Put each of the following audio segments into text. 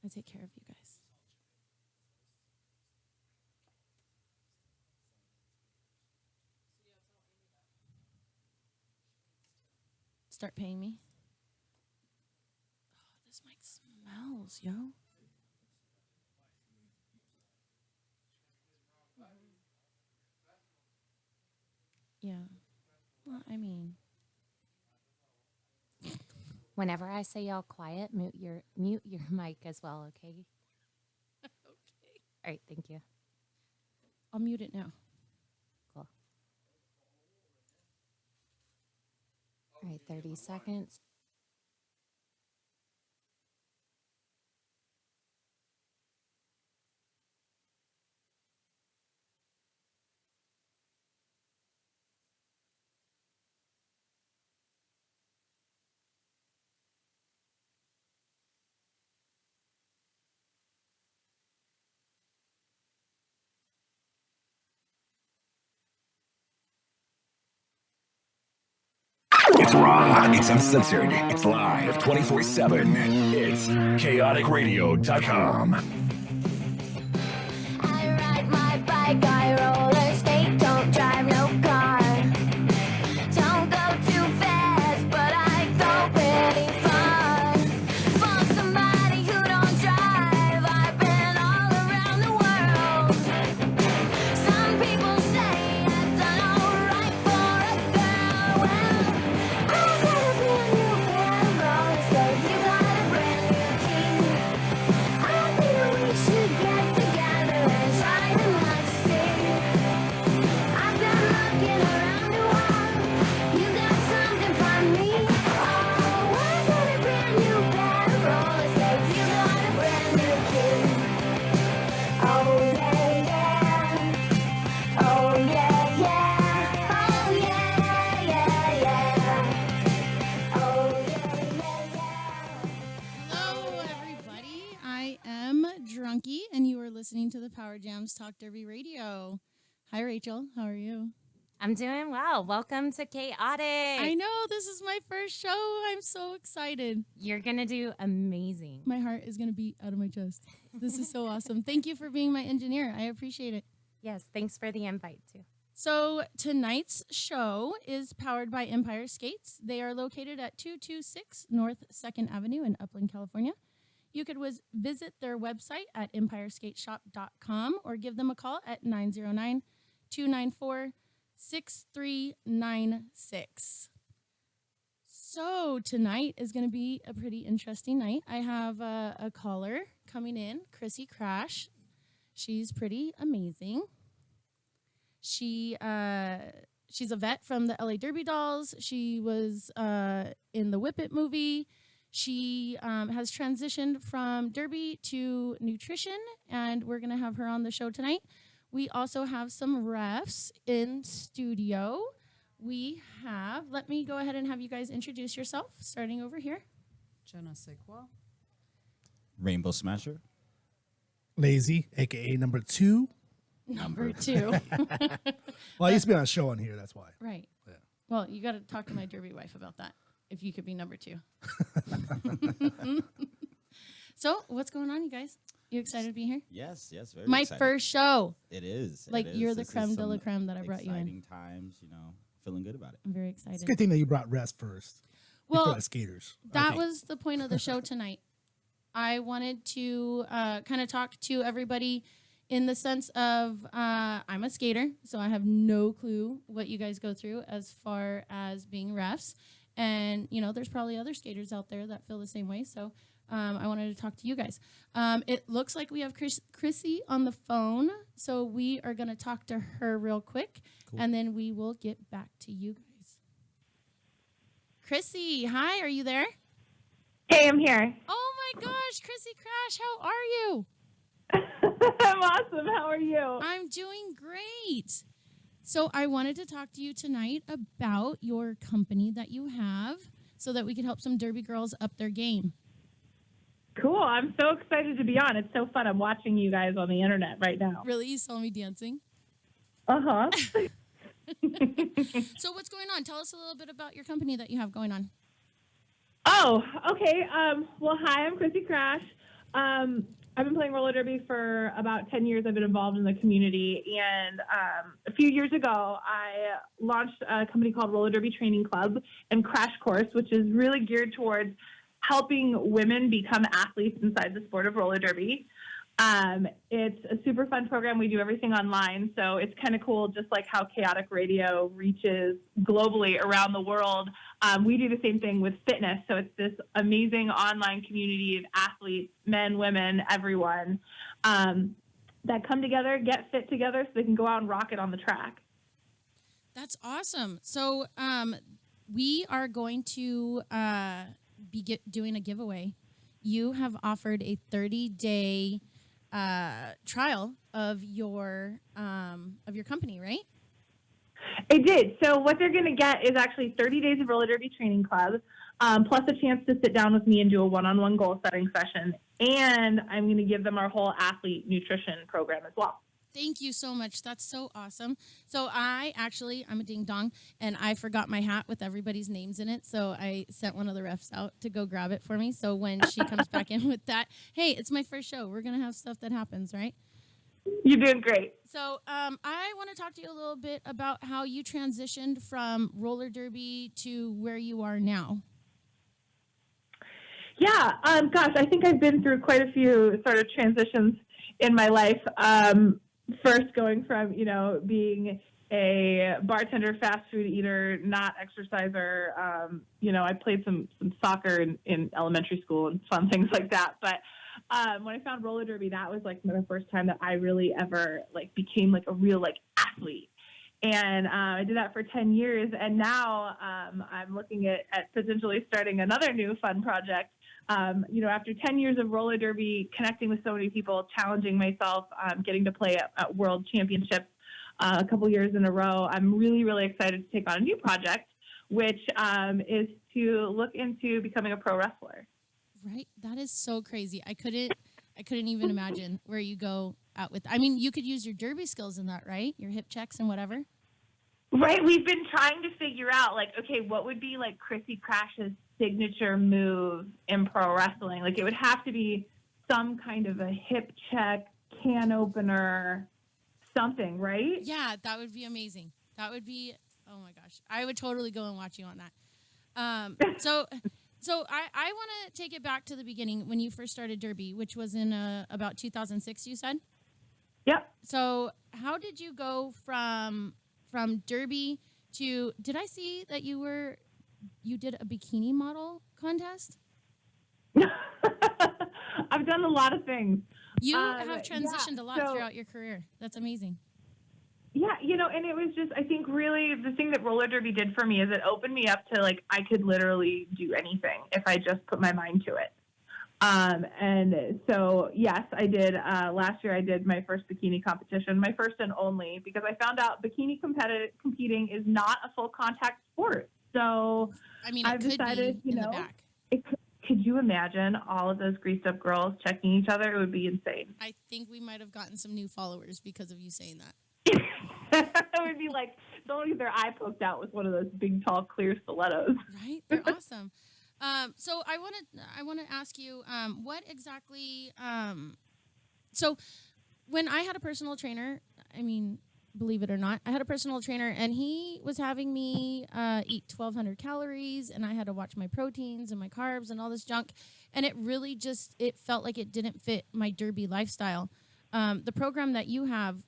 I take care of you guys. Start paying me. Oh, this mic smells, yo. Yeah. Well, I mean, Whenever I say y'all quiet, mute your mic as well, okay? okay. All right, thank you. I'll mute it now. Cool. All right, 30 seconds. It's raw, it's uncensored, it's live 24/7. It's chaoticradio.com. I ride my bike, I roller skate, don't drive no car. Don't go too fast, but I go pretty far. For somebody who don't drive, I've been all around the world. Some people say I've done alright for a girl. Well, I got a brand new pair of roller skates, you got a brand new key. I think we should get together and try to not see. I've been looking around a while. You got something for me? Oh, I got a brand new pair of roller skates. You got a brand new key. Oh yeah, yeah. Oh yeah, yeah. Oh yeah, yeah, yeah. Oh yeah, yeah, yeah. Hello, everybody. I am Drunky, and you are listening to the Power Jams Talk Derby Radio. Hi, Rachel. How are you? I'm doing well. Welcome to Chaotic. I know this is my first show. I'm so excited. You're going to do amazing. My heart is going to beat out of my chest. This is so awesome. Thank you for being my engineer. I appreciate it. Yes, thanks for the invite, too. So tonight's show is powered by Empire Skates. They are located at 226 North 2nd Avenue in Upland, California. You could visit their website at empireskateshop.com or give them a call at 909-294-6396. So tonight is going to be a pretty interesting night. I have a caller coming in, Chrissy Crash. She's pretty amazing. She's a vet from the LA Derby Dolls. She was in the Whip It movie. She has transitioned from Derby to nutrition, and we're going to have her on the show tonight. We also have some refs in studio. Let me go ahead and have you guys introduce yourself, starting over here. Jenna Sigwa. Rainbow Smasher. Lazy, a.k.a. number 2. Number 2. Well, I used to be on a show on here, that's why. Right. Yeah. Well, you got to talk to my Derby wife about that, if you could be number 2. So, what's going on, you guys? You excited to be here? Yes, very My excited. first show. It is. Like, it is. you're the This is creme de la some creme that I brought you in. Exciting times, feeling good about it. I'm very It's excited. a good thing that you brought rest first. Well, before the skaters. I that think. was the point of the show tonight. I wanted to kind of talk to everybody in the sense of I'm a skater, so I have no clue what you guys go through as far as being refs. And, there's probably other skaters out there that feel the same way. So I wanted to talk to you guys. It looks like we have Chrissy on the phone. So we are going to talk to her real quick. Cool. And then we will get back to you guys. Chrissy, hi, are you there? Hey, I'm here. Oh my gosh, Chrissy Crash, how are you? I'm awesome. How are you? I'm doing great. So I wanted to talk to you tonight about your company that you have so that we could help some Derby girls up their game. Cool. I'm so excited to be on. It's so fun. I'm watching you guys on the internet right now. Really? You saw me dancing? Uh-huh. So what's going on? Tell us a little bit about your company that you have going on. Oh, okay. Well, hi, I'm Chrissy Crash. I've been playing roller derby for about 10 years. I've been involved in the community. And a few years ago, I launched a company called Roller Derby Training Club and Crash Course, which is really geared towards helping women become athletes inside the sport of roller derby. It's a super fun program. We do everything online. So it's kind of cool, just like how Kaotic Radio reaches globally around the world. We do the same thing with fitness. So it's this amazing online community of athletes, men, women, everyone, that come together, get fit together so they can go out and rock it on the track. That's awesome. So we are going to be doing a giveaway. You have offered a 30-day trial of your company, right? It did. So what they're going to get is actually 30 days of roller derby training club, plus a chance to sit down with me and do a one-on-one goal setting session. And I'm going to give them our whole athlete nutrition program as well. Thank you so much. That's so awesome. So I'm a ding dong, and I forgot my hat with everybody's names in it. So I sent one of the refs out to go grab it for me. So when she comes back in with that, hey, it's my first show. We're going to have stuff that happens, right? You're doing great. So I want to talk to you a little bit about how you transitioned from roller derby to where you are now. Yeah. Gosh, I think I've been through quite a few sort of transitions in my life. First going from, being a bartender, fast food eater, not exerciser. I played some soccer in elementary school and fun things like that. But when I found roller derby, that was like the first time that I really ever became a real athlete. And I did that for 10 years. And now I'm looking at potentially starting another new fun project. After 10 years of roller derby, connecting with so many people, challenging myself, getting to play at world championships a couple years in a row, I'm really, really excited to take on a new project, which is to look into becoming a pro wrestler. Right. That is so crazy. I couldn't even imagine where you go out with. I mean, you could use your derby skills in that, right? Your hip checks and whatever. Right. We've been trying to figure out, okay, what would be Chrissy Crash's signature move in pro wrestling? It would have to be some kind of a hip check, can opener, something, right? Yeah, that would be amazing. That would be, oh my gosh. I would totally go and watch you on that. So I want to take it back to the beginning when you first started derby, which was in about 2006, you said? Yep. So how did you go from derby to, did I see that you did a bikini model contest? I've done a lot of things. You have transitioned a lot throughout your career. That's amazing. Yeah, and it was just, I think really the thing that roller derby did for me is it opened me up to I could literally do anything if I just put my mind to it. And so, yes, I did. Last year I did my first bikini competition, my first and only, because I found out bikini competing is not a full contact sport. So I mean, I've could decided, be in the back. Could you imagine all of those greased up girls checking each other? It would be insane. I think we might have gotten some new followers because of you saying that. It would be don't need their eye poked out with one of those big, tall, clear stilettos. Right? They're awesome. So I want to ask you, what exactly, so when I had a personal trainer, I mean, believe it or not, I had a personal trainer and he was having me eat 1,200 calories and I had to watch my proteins and my carbs and all this junk. And it really it felt like it didn't fit my derby lifestyle. The program that you have,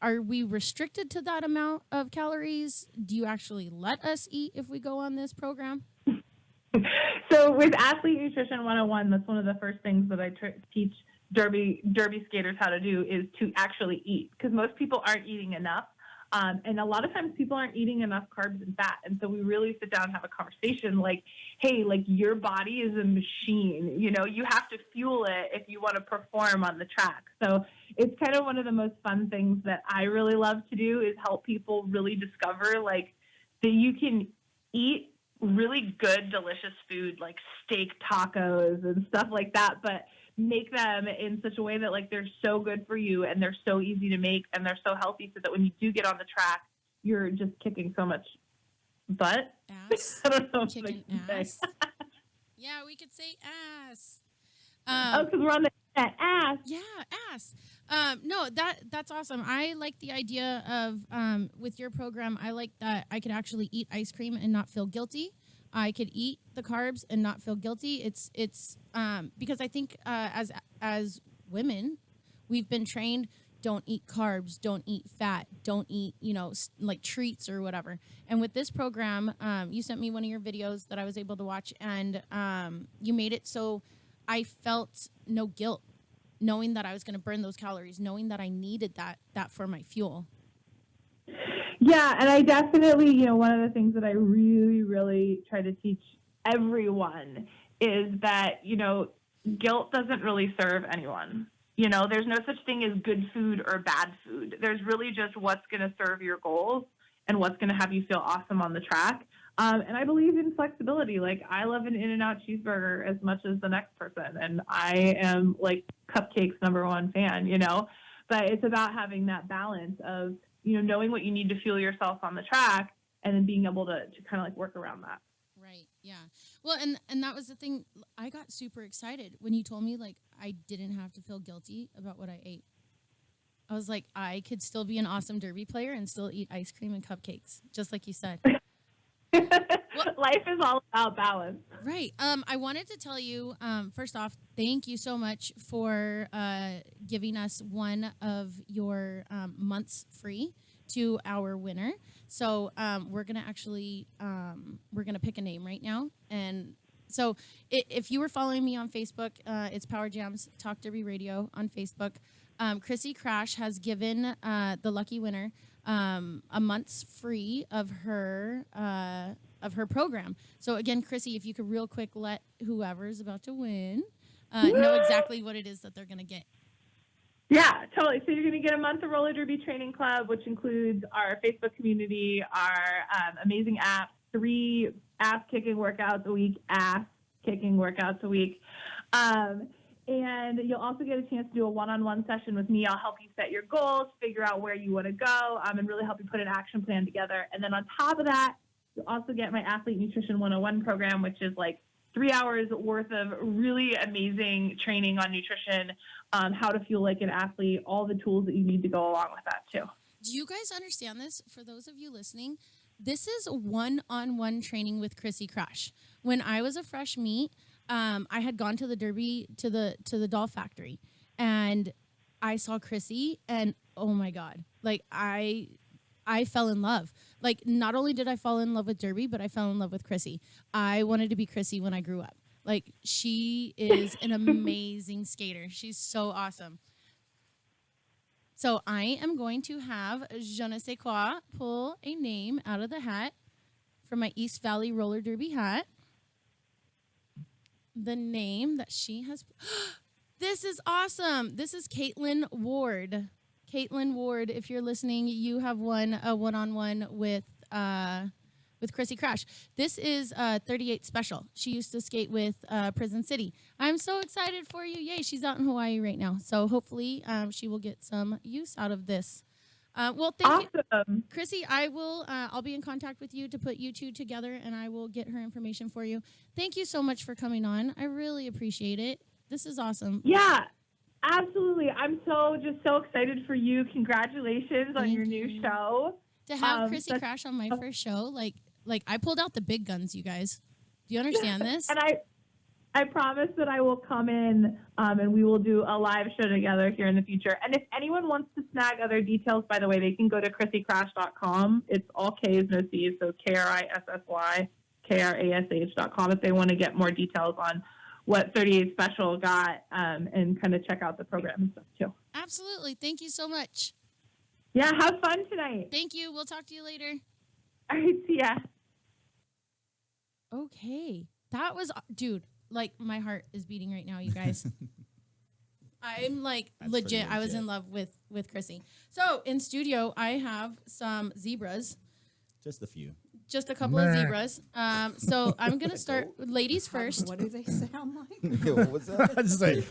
are we restricted to that amount of calories? Do you actually let us eat if we go on this program? So with Athlete Nutrition 101, that's one of the first things that I teach derby skaters how to do is to actually eat, because most people aren't eating enough. And a lot of times people aren't eating enough carbs and fat. And so we really sit down and have a conversation hey, your body is a machine. You have to fuel it if you want to perform on the track. So it's kind of one of the most fun things that I really love to do is help people really discover that you can eat really good, delicious food like steak tacos and stuff like that, but make them in such a way that they're so good for you and they're so easy to make and they're so healthy so that when you do get on the track, you're just kicking so much butt. Ass. I don't know. Kicking ass. Yeah, we could say ass. Oh, because we're on the internet. Ass. Yeah, ass. No, that's awesome. I like the idea of with your program. I like that I could actually eat ice cream and not feel guilty. I could eat the carbs and not feel guilty. It's because I think as women, we've been trained, don't eat carbs, don't eat fat, don't eat, like treats or whatever. And with this program, you sent me one of your videos that I was able to watch, and you made it so I felt no guilt, knowing that I was going to burn those calories, knowing that I needed that for my fuel. Yeah, and I definitely, one of the things that I really, really try to teach everyone is that, guilt doesn't really serve anyone. There's no such thing as good food or bad food. There's really just what's going to serve your goals and what's going to have you feel awesome on the track. And I believe in flexibility. Like, I love an In-N-Out cheeseburger as much as the next person. And I am, like, Cupcake's #1 fan, But it's about having that balance of, knowing what you need to fuel yourself on the track and then being able to kind of, like, work around that. Right. Yeah. Well, and that was the thing. I got super excited when you told me, like, I didn't have to feel guilty about what I ate. I was like, I could still be an awesome derby player and still eat ice cream and cupcakes, just like you said. Life is all about balance. Right. I wanted to tell you, first off, thank you so much for giving us one of your months free to our winner. So we're gonna actually we're gonna pick a name right now, and so if you were following me on Facebook, it's Power Jams Talk Derby Radio on Facebook. Chrissy Crash has given the lucky winner a month's free of her program. So again, Chrissy, if you could real quick let whoever's about to win know exactly what it is that they're gonna get. Yeah, totally. So you're going to get a month of Roller Derby Training Club, which includes our Facebook community, our amazing app, 3 ass-kicking workouts a week, and you'll also get a chance to do a one-on-one session with me. I'll help you set your goals, figure out where you want to go, and really help you put an action plan together. And then on top of that, you'll also get my Athlete Nutrition 101 program, which is like 3 hours worth of really amazing training on nutrition, how to feel like an athlete, all the tools that you need to go along with that too. Do you guys understand this? For those of you listening, this is one-on-one training with Chrissy Crash. When I was a fresh meat, I had gone to the Derby, to the doll factory, and I saw Chrissy, and oh my God, like I fell in love. Like, not only did I fall in love with Derby, but I fell in love with Chrissy. I wanted to be Chrissy when I grew up. Like, she is an amazing skater. She's so awesome. So I am going to have Je ne sais quoi pull a name out of the hat from my East Valley Roller Derby hat. The name that she has. This is awesome. This is Caitlin Ward. Caitlin Ward, if you're listening, you have won a one-on-one with Chrissy Crash. This is 38 Special. She used to skate with Prison City. I'm so excited for you. Yay, she's out in Hawaii right now. So hopefully she will get some use out of this. Well, thank you, Chrissy. I'll be in contact with you to put you two together, and I will get her information for you. Thank you so much for coming on. I really appreciate it. This is awesome. Yeah, absolutely. I'm so excited for you. Congratulations on your new show. To have Chrissy Crash on my first show, like I pulled out the big guns, you guys. Do you understand this? And I promise that I will come in and we will do a live show together here in the future. And if anyone wants to snag other details, by the way, they can go to chrissycrash.com. It's all K's, no C's, so KRISSYKRASH.com if they want to get more details on what 38 Special got and kind of check out the program and stuff too. Absolutely. Thank you so much. Yeah, have fun tonight. Thank you. We'll talk to you later. All right, see ya. Okay. That was, dude, like my heart is beating right now, you guys. I'm like legit. I was in love with Chrissy. So in studio, I have some zebras. Just a few. Just a couple of zebras. So I'm going to start with ladies first. What do they sound like? What was that? Just like,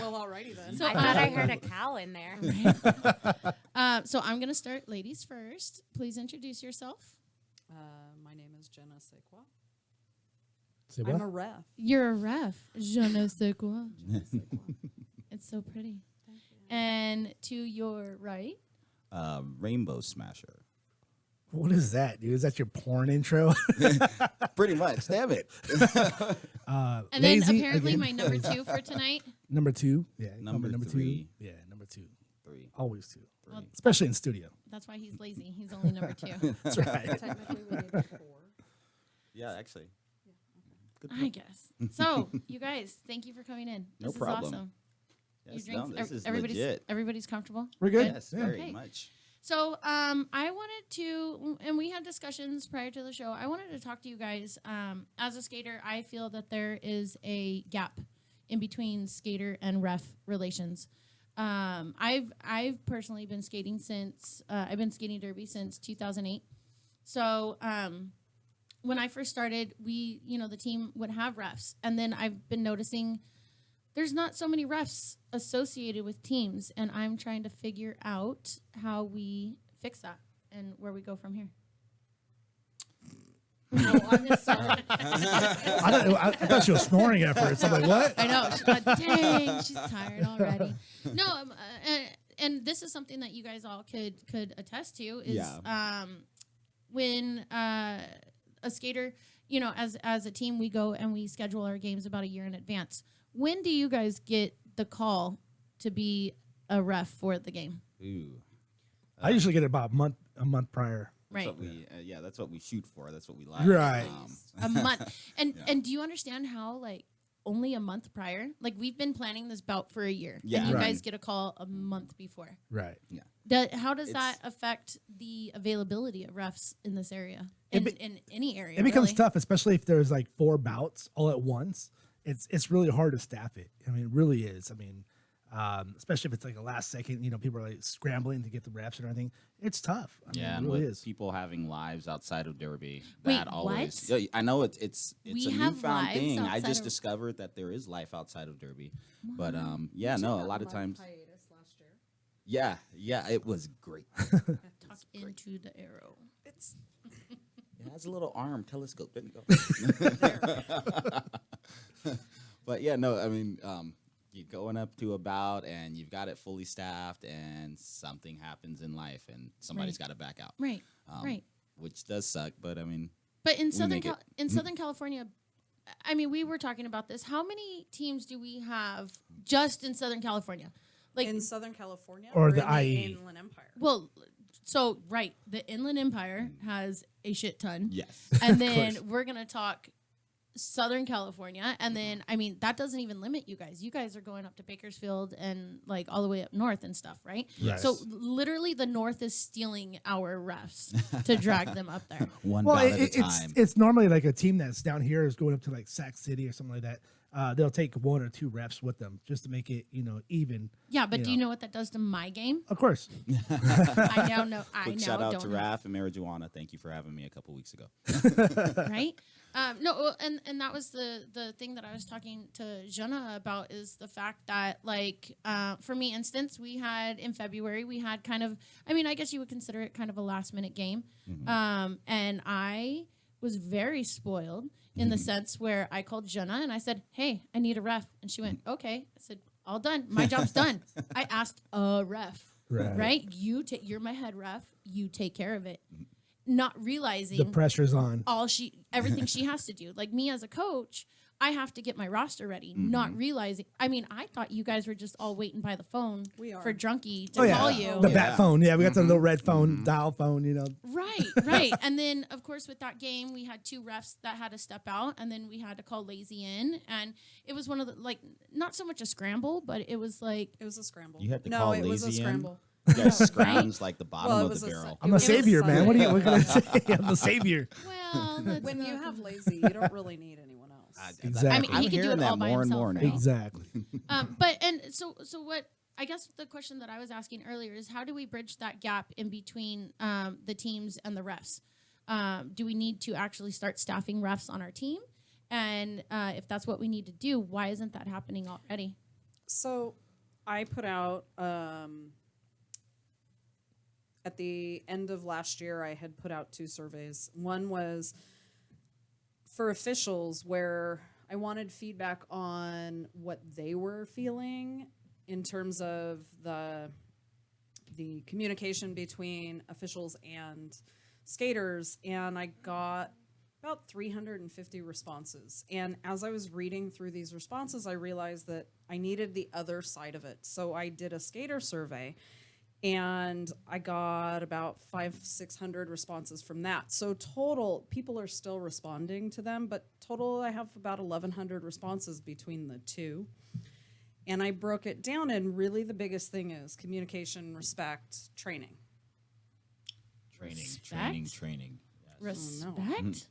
Well, alrighty then. I thought I heard a cow in there. So I'm going to start ladies first. Please introduce yourself. My name is Jenna Sequa. Say I'm what? a ref. You're a ref. Je ne sais quoi. It's so pretty. And to your right, Rainbow Smasher. What is that, dude? Is that your porn intro? Pretty much. Damn it. and then Lazy apparently again. my number 2 for tonight. Number 2. Yeah. Number number three. 2. Yeah, number 2. 3. Always 2. Well, Especially in studio. that's why he's lazy. He's only number 2. That's right. Technically, we need 4. Yeah, actually. Good I guess. So, you guys, thank you for coming in. No This problem. is awesome. Yes, You drinks, no, this is everybody's legit. everybody's comfortable. We're good. Yes, Yeah. very Okay. much. So, I wanted to, and we had discussions prior to the show. I wanted to talk to you guys. As a skater, I feel that there is a gap in between skater and ref relations. I've personally been skating since I've been skating derby since 2008. So, when I first started, the team would have refs, and then I've been noticing there's not so many refs associated with teams, and I'm trying to figure out how we fix that and where we go from here. No, I'm just sorry. I thought she was snoring at first. I'm like, what? I know. She's like, dang, she's tired already. No, and this is something that you guys all could attest to is Yeah. when a skater, as a team, we go and we schedule our games about a year in advance. When do you guys get the call to be a ref for the game? Ooh. I usually get it about a month prior. Right. That's what we, that's what we shoot for. That's what we like. Right. A month. And do you understand how only a month prior? Like we've been planning this bout for a year. Yeah. And you Right. guys get a call a month before. Right. How does that It's- affect the availability of refs in this area? It In any area? It becomes really? tough, especially if there's 4 bouts all at once. It's really hard to staff it. I mean, it really is. I mean, especially if it's a last second, people are scrambling to get the refs and everything. It's tough. I mean, Yeah, it and really with is. people having lives outside of Derby, Wait, that always. what? Yeah, I know it's We a have newfound lives thing. I outside just of- discovered that there is life outside of Derby, but a lot of times, Hiatus last year. Yeah, it was great. Talk into the arrow. It has a little arm telescope, didn't it? But yeah, no, I mean, you're going up to a bout and you've got it fully staffed, and something happens in life, and somebody's Right. got to back out. Right. Right. Which does suck, but I mean, But in make it. Southern California, I mean, we were talking about this. How many teams do we have just in Southern California? Like, In Southern California Or in the IE. Inland Empire. well, so right, the Inland Empire has a shit ton. yes. And then we're gonna talk Southern California, and then I mean that doesn't even limit you guys. You guys are going up to Bakersfield and all the way up north and stuff, right? Yes. So literally, the north is stealing our refs to drag them up there. One Well, bout at a it's time. it's normally a team that's down here is going up to Sac City or something like that. They'll take 1 or 2 refs with them just to make it even. Yeah, but You do you know what that does to my game? Of course. I now know. Quick I shout now out don't to know. Raph and Marijuana. Thank you for having me a couple weeks ago. Right? No, well, and that was the thing that I was talking to Jenna about is the fact that for me, instance, we had in February we had kind of, I mean, I guess you would consider it kind of a last minute game, and I was very spoiled in the sense where I called Jenna and I said, "Hey, I need a ref," and she went, "Okay." I said, "All done. My job's done." I asked a ref, right? You're my head ref. You take care of it. Not realizing The pressure's on. everything she has to do. Like me as a coach, I have to get my roster ready, not realizing. I mean, I thought you guys were just all waiting by the phone We are. for Drunky to call you. The bat phone. Yeah, we got the little red phone, dial phone, Right. And then, of course, with that game, we had 2 refs that had to step out, and then we had to call Lazy in. And it was one of the, not so much a scramble, but it was like, It was a scramble. You had to no, call it was a Lazy in? scramble. You guys scrounge like the bottom Well, it of was the a barrel. I'm a was savior, man. What Sunday. are you say? I'm the savior. well, that's When you not- have lazy, you don't really need anyone else. Exactly. I mean, I'm he could do hearing it all that by more and himself, more now. right? Exactly. So what I guess the question that I was asking earlier is how do we bridge that gap in between the teams and the refs? Do we need to actually start staffing refs on our team? And if that's what we need to do, why isn't that happening already? So I put out at the end of last year, I had put out 2 surveys. One was for officials where I wanted feedback on what they were feeling in terms of the communication between officials and skaters, and I got about 350 responses. And as I was reading through these responses, I realized that I needed the other side of it. So I did a skater survey, and I got about 600 responses from that. So total, people are still responding to them, but total I have about 1,100 responses between the two. And I broke it down, and really the biggest thing is communication, respect, training. Training. Yes. Respect.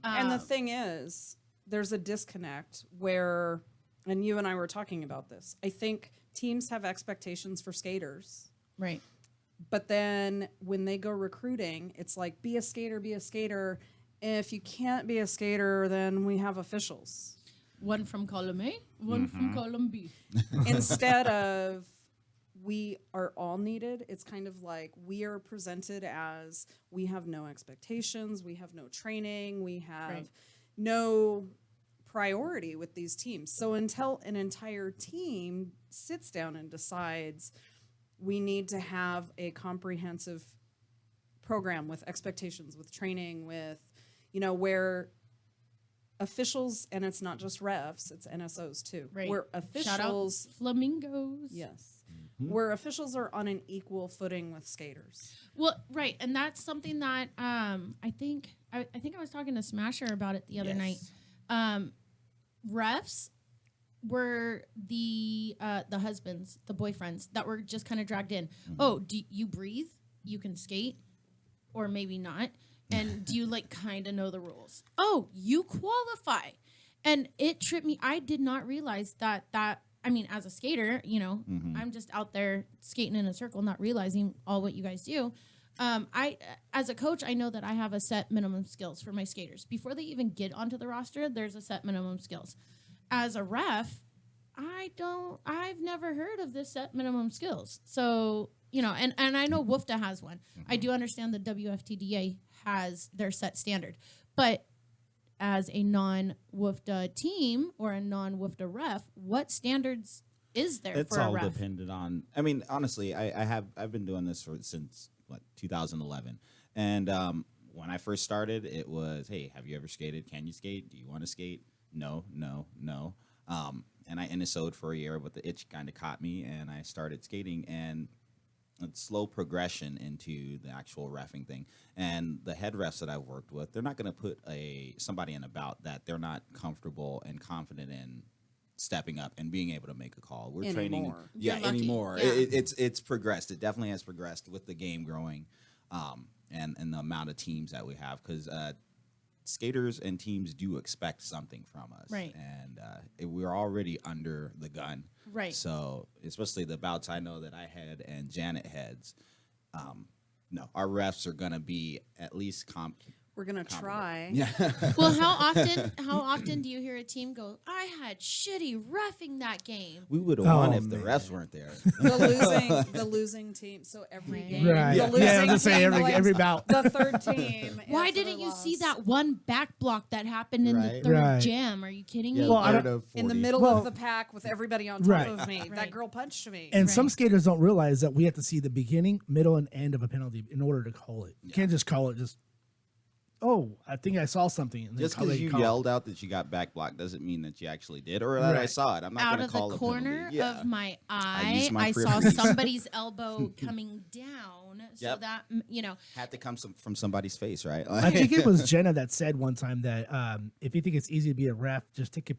And the thing is, there's a disconnect where, and you and I were talking about this, I think teams have expectations for skaters. Right. But then when they go recruiting, it's like, be a skater, be a skater. If you can't be a skater, then we have officials. One from column A, one from column B. Instead of we are all needed, it's kind of like we are presented as we have no expectations, we have no training, we have no priority with these teams. So until an entire team sits down and decides we need to have a comprehensive program with expectations, with training, with, where officials, and it's not just refs, it's NSOs too. Right. Where Shout out officials, flamingos. yes, where officials are on an equal footing with skaters. Well, right, and that's something that I think I was talking to Smasher about it the other night. Refs were the husbands, the boyfriends that were just kind of dragged in. Oh, do you breathe? You can skate, or maybe not. And do you kind of know the rules? Oh, you qualify. And it tripped me. I did not realize that as a skater, I'm just out there skating in a circle, not realizing all what you guys do. As a coach, I know that I have a set minimum skills for my skaters. Before they even get onto the roster, there's a set minimum skills. As a ref, I've never heard of this set minimum skills. So, and I know WFTA has one. I do understand the WFTDA has their set standard. But as a non-WFTA team or a non-WFTA ref, what standards is there It's for a all ref? dependent on. Honestly, I've been doing this since 2011, and when I first started, it was, hey, have you ever skated? Can you skate? Do you want to skate? No. And I NSO'd for a year, but the itch kind of caught me, and I started skating, and it's slow progression into the actual reffing thing. And the head refs that I've worked with, they're not going to put somebody in a bout that they're not comfortable and confident in stepping up and being able to make a call. We're training. You're lucky. Anymore. Yeah. It's progressed. It definitely has progressed with the game growing, and the amount of teams that we have, because skaters and teams do expect something from us. Right. And we're already under the gun. Right. So especially the bouts I know that I had and Janet heads, no, our refs are going to be at least We're going to try. Yeah. Well, how often do you hear a team go, I had shitty reffing that game? We would have won if the refs weren't there. The losing team. So every game, Right. the losing Yeah, I'm just saying team every blames bout. the third team. Why for didn't the you see loss. that one back block that happened in the Right. third Right. jam? Are you kidding Yeah, me? Well, I don't- third of In the 40. middle Well, of the pack with everybody on top right. of me? Right. That girl punched me. And some Right. skaters don't realize that we have to see the beginning, middle, and end of a penalty in order to call it. You can't just call it I think I saw something. And then Just because you yelled out that you got back blocked doesn't mean that you actually did, or that I Right. saw it. I'm not Out going of to call the a corner penalty. Yeah. of my used eye, my I saw peripheries. somebody's elbow coming down so Yep. that, Had to come from somebody's face, right? I think it was Jenna that said one time that if you think it's easy to be a ref, just take a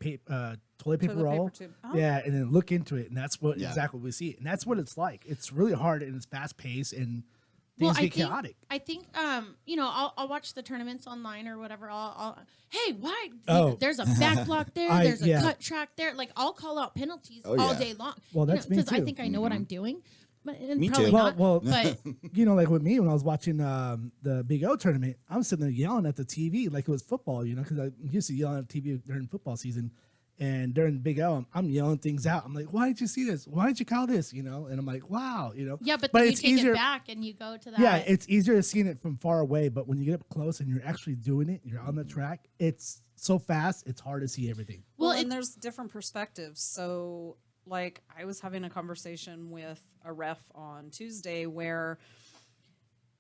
toilet paper Toilet roll, paper tube. Oh. yeah, and then look into it, and that's Yeah. exactly what we see, and that's what it's like. It's really hard and it's fast paced, and things get chaotic. I think, I'll watch the tournaments online or whatever. Hey, why? Oh. There's a back block there. There's a cut track there. I'll call out penalties Oh, all yeah. day long. Well, that's me because I too. think I know what I'm doing. But, and Me probably too. not. Well, but like with me when I was watching the Big O tournament, I'm sitting there yelling at the TV like it was football, because I used to yell at TV during football season. And during Big O, I'm yelling things out. I'm like, why did you see this? Why did you call this? And I'm like, wow, yeah, but But then you it's take easier- it back and you go to that. Yeah, it's easier to see it from far away, but when you get up close and you're actually doing it, you're on the track, it's so fast, it's hard to see everything. Well, and there's different perspectives. So, like, I was having a conversation with a ref on Tuesday where,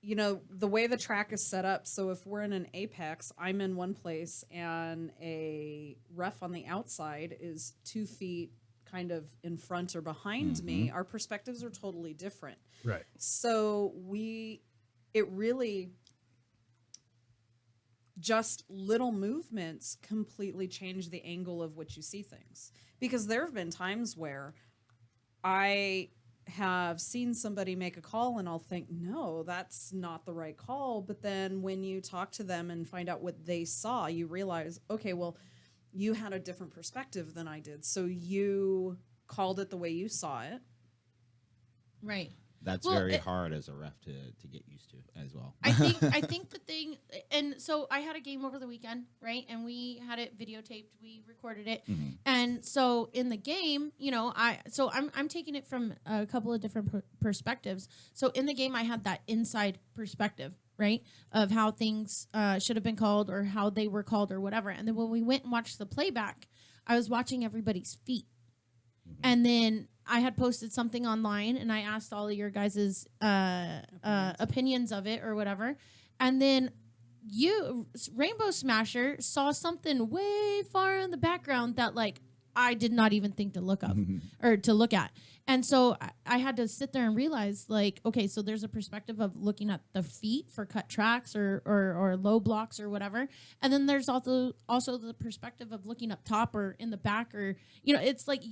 you know, the way the track is set up. So, if we're in an apex, I'm in one place, and a ref on the outside is 2 feet kind of in front or behind me. Our perspectives are totally different. Right. So, it really, just little movements completely change the angle of which you see things. Because there have been times where I have seen somebody make a call and I'll think, no, that's not the right call. But then when you talk to them and find out what they saw, you realize, okay, well, you had a different perspective than I did. So you called it the way you saw it. Right. That's Well, very hard as a ref to get used to as well. I think the thing, and so I had a game over the weekend, right? And we had it videotaped, we recorded it, and so in the game, you know, I'm taking it from a couple of different perspectives. So in the game, I had that inside perspective, right, of how things should have been called or how they were called or whatever. And then when we went and watched the playback, I was watching everybody's feet, and then I had posted something online and I asked all of your guys' opinions of it or whatever. And then you, Rainbow Smasher, saw something way far in the background that, like, I did not even think to look up or to look at. And so I had to sit there and realize, like, okay, so there's a perspective of looking at the feet for cut tracks or low blocks or whatever. And then there's also the perspective of looking up top or in the back, or, you know, it's like,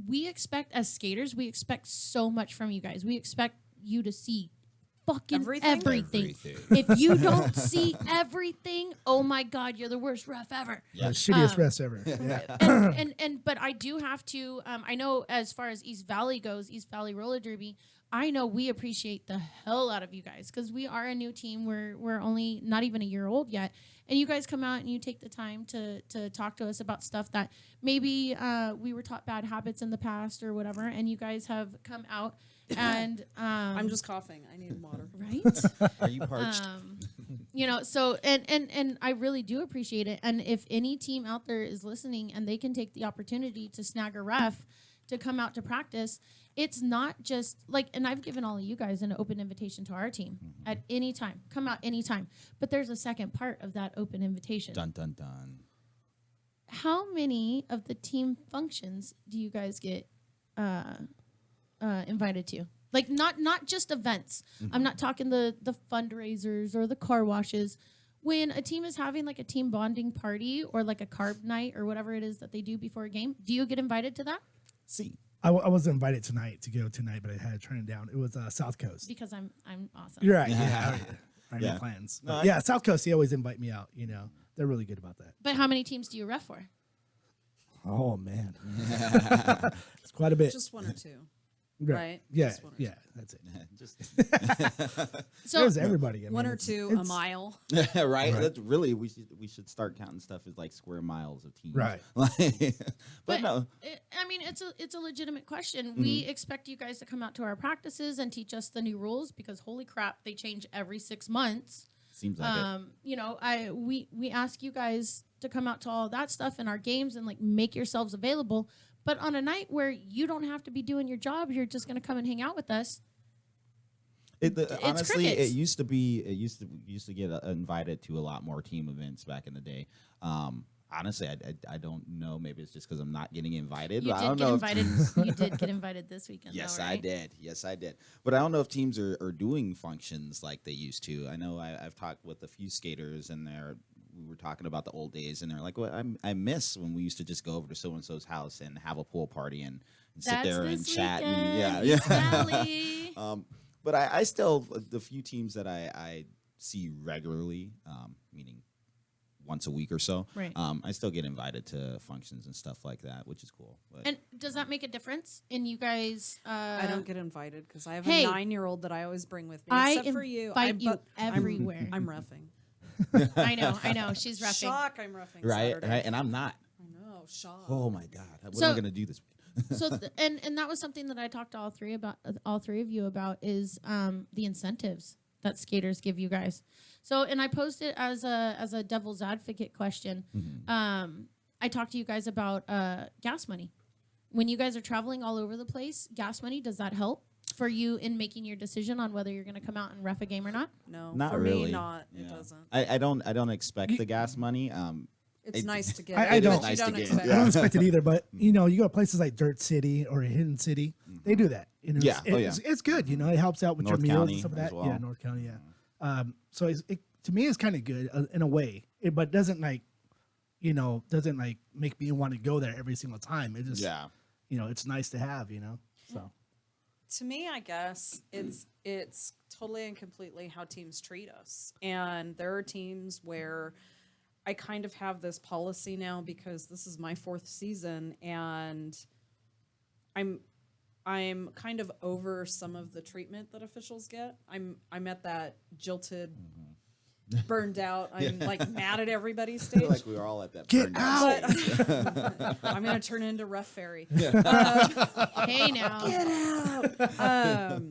we expect, as skaters, we expect so much from you guys. We expect you to see fucking everything. If you don't see everything, oh my God, you're the worst ref ever. The shittiest refs ever. But I do have to, I know as far as East Valley goes, East Valley Roller Derby, I know we appreciate the hell out of you guys because we are a new team. We're only not even a year old yet. And you guys come out and you take the time to talk to us about stuff that maybe we were taught bad habits in the past or whatever. And you guys have come out and... I'm just coughing. I need water. Right? Are you parched? You know, so, and I really do appreciate it. And if any team out there is listening and they can take the opportunity to snag a ref to come out to practice, it's not just like, and I've given all of you guys an open invitation to our team at any time. Come out anytime. But there's a second part of that open invitation. Dun, dun, dun. How many of the team functions do you guys get invited to? Like, not just events. I'm not talking the fundraisers or the car washes. When a team is having like a team bonding party or like a carb night or whatever it is that they do before a game, do you get invited to that? See. I was invited tonight to go tonight, but I had to turn it down. It was South Coast. Because I'm awesome. You're right. Yeah. I Yeah. have plans. No, Yeah, South Coast, they always invite me out. You know, they're really good about that. But how many teams do you ref for? Oh, man. It's quite a bit. Just one or two. Right. Yeah. Yeah. That's it. So There's everybody. I mean, One or two a mile. right? That's really, we should start counting stuff as like square miles of teams. Right. but no. I mean, it's a legitimate question. We expect you guys to come out to our practices and teach us the new rules because holy crap, they change every 6 months. Seems like it. You know, we ask you guys to come out to all that stuff in our games and like make yourselves available. But on a night where you don't have to be doing your job, you're just going to come and hang out with us. Honestly, crickets. it used to get invited to a lot more team events back in the day. Honestly, I don't know. Maybe it's just because I'm not getting invited. You But I did don't get know. invited. You did get invited this weekend. Yes, though, I right? did. Yes, I did. But I don't know if teams are doing functions like they used to. I know I've talked with a few skaters, and we were talking about the old days, and they're like, "Well, I miss when we used to just go over to so and so's house and have a pool party and sit there and chat." And, East Valley. But I still, the few teams that I see regularly, meaning once a week or so, Right. I still get invited to functions and stuff like that, which is cool. But And does that make a difference in you guys? I don't get invited because I have Hey, a 9-year-old that I always bring with me. I Except for you. invite you but everywhere. I'm roughing. I know. She's roughing. Shock, I'm roughing. right, Saturday. right, and I'm not. I know, shock. Oh my God, what So- am I gonna do this week? And that was something that I talked to all three of you about is the incentives. that skaters give you guys. So, and I posed it as a devil's advocate question. I talked to you guys about gas money. When you guys are traveling all over the place, gas money, does that help for you in making your decision on whether you're going to come out and ref a game or not? No, Not for really. me, not. Yeah. It doesn't. I don't expect the gas money. It's nice to get. I it, don't. but you Nice to don't get. expect I don't it. expect it either, but you know, you go to places like Dirt City or Hidden City, they do that. You know, Yeah. it's good. You know, it helps out with North your meals County and stuff like as that. well. Yeah, North County. Yeah. So it to me, it's kind of good in a way, but doesn't like, you know, doesn't like make me want to go there every single time. It just, you know, it's nice to have. You know, so. To me, I guess it's totally and completely how teams treat us. And there are teams where I kind of have this policy now because this is my 4th season, and I'm kind of over some of the treatment that officials get. I'm at that jilted, burned out. I'm like mad at everybody I stage. feel like we were all at that. Get burned out But I'm gonna turn into Rough Fairy. Hey now. Get out.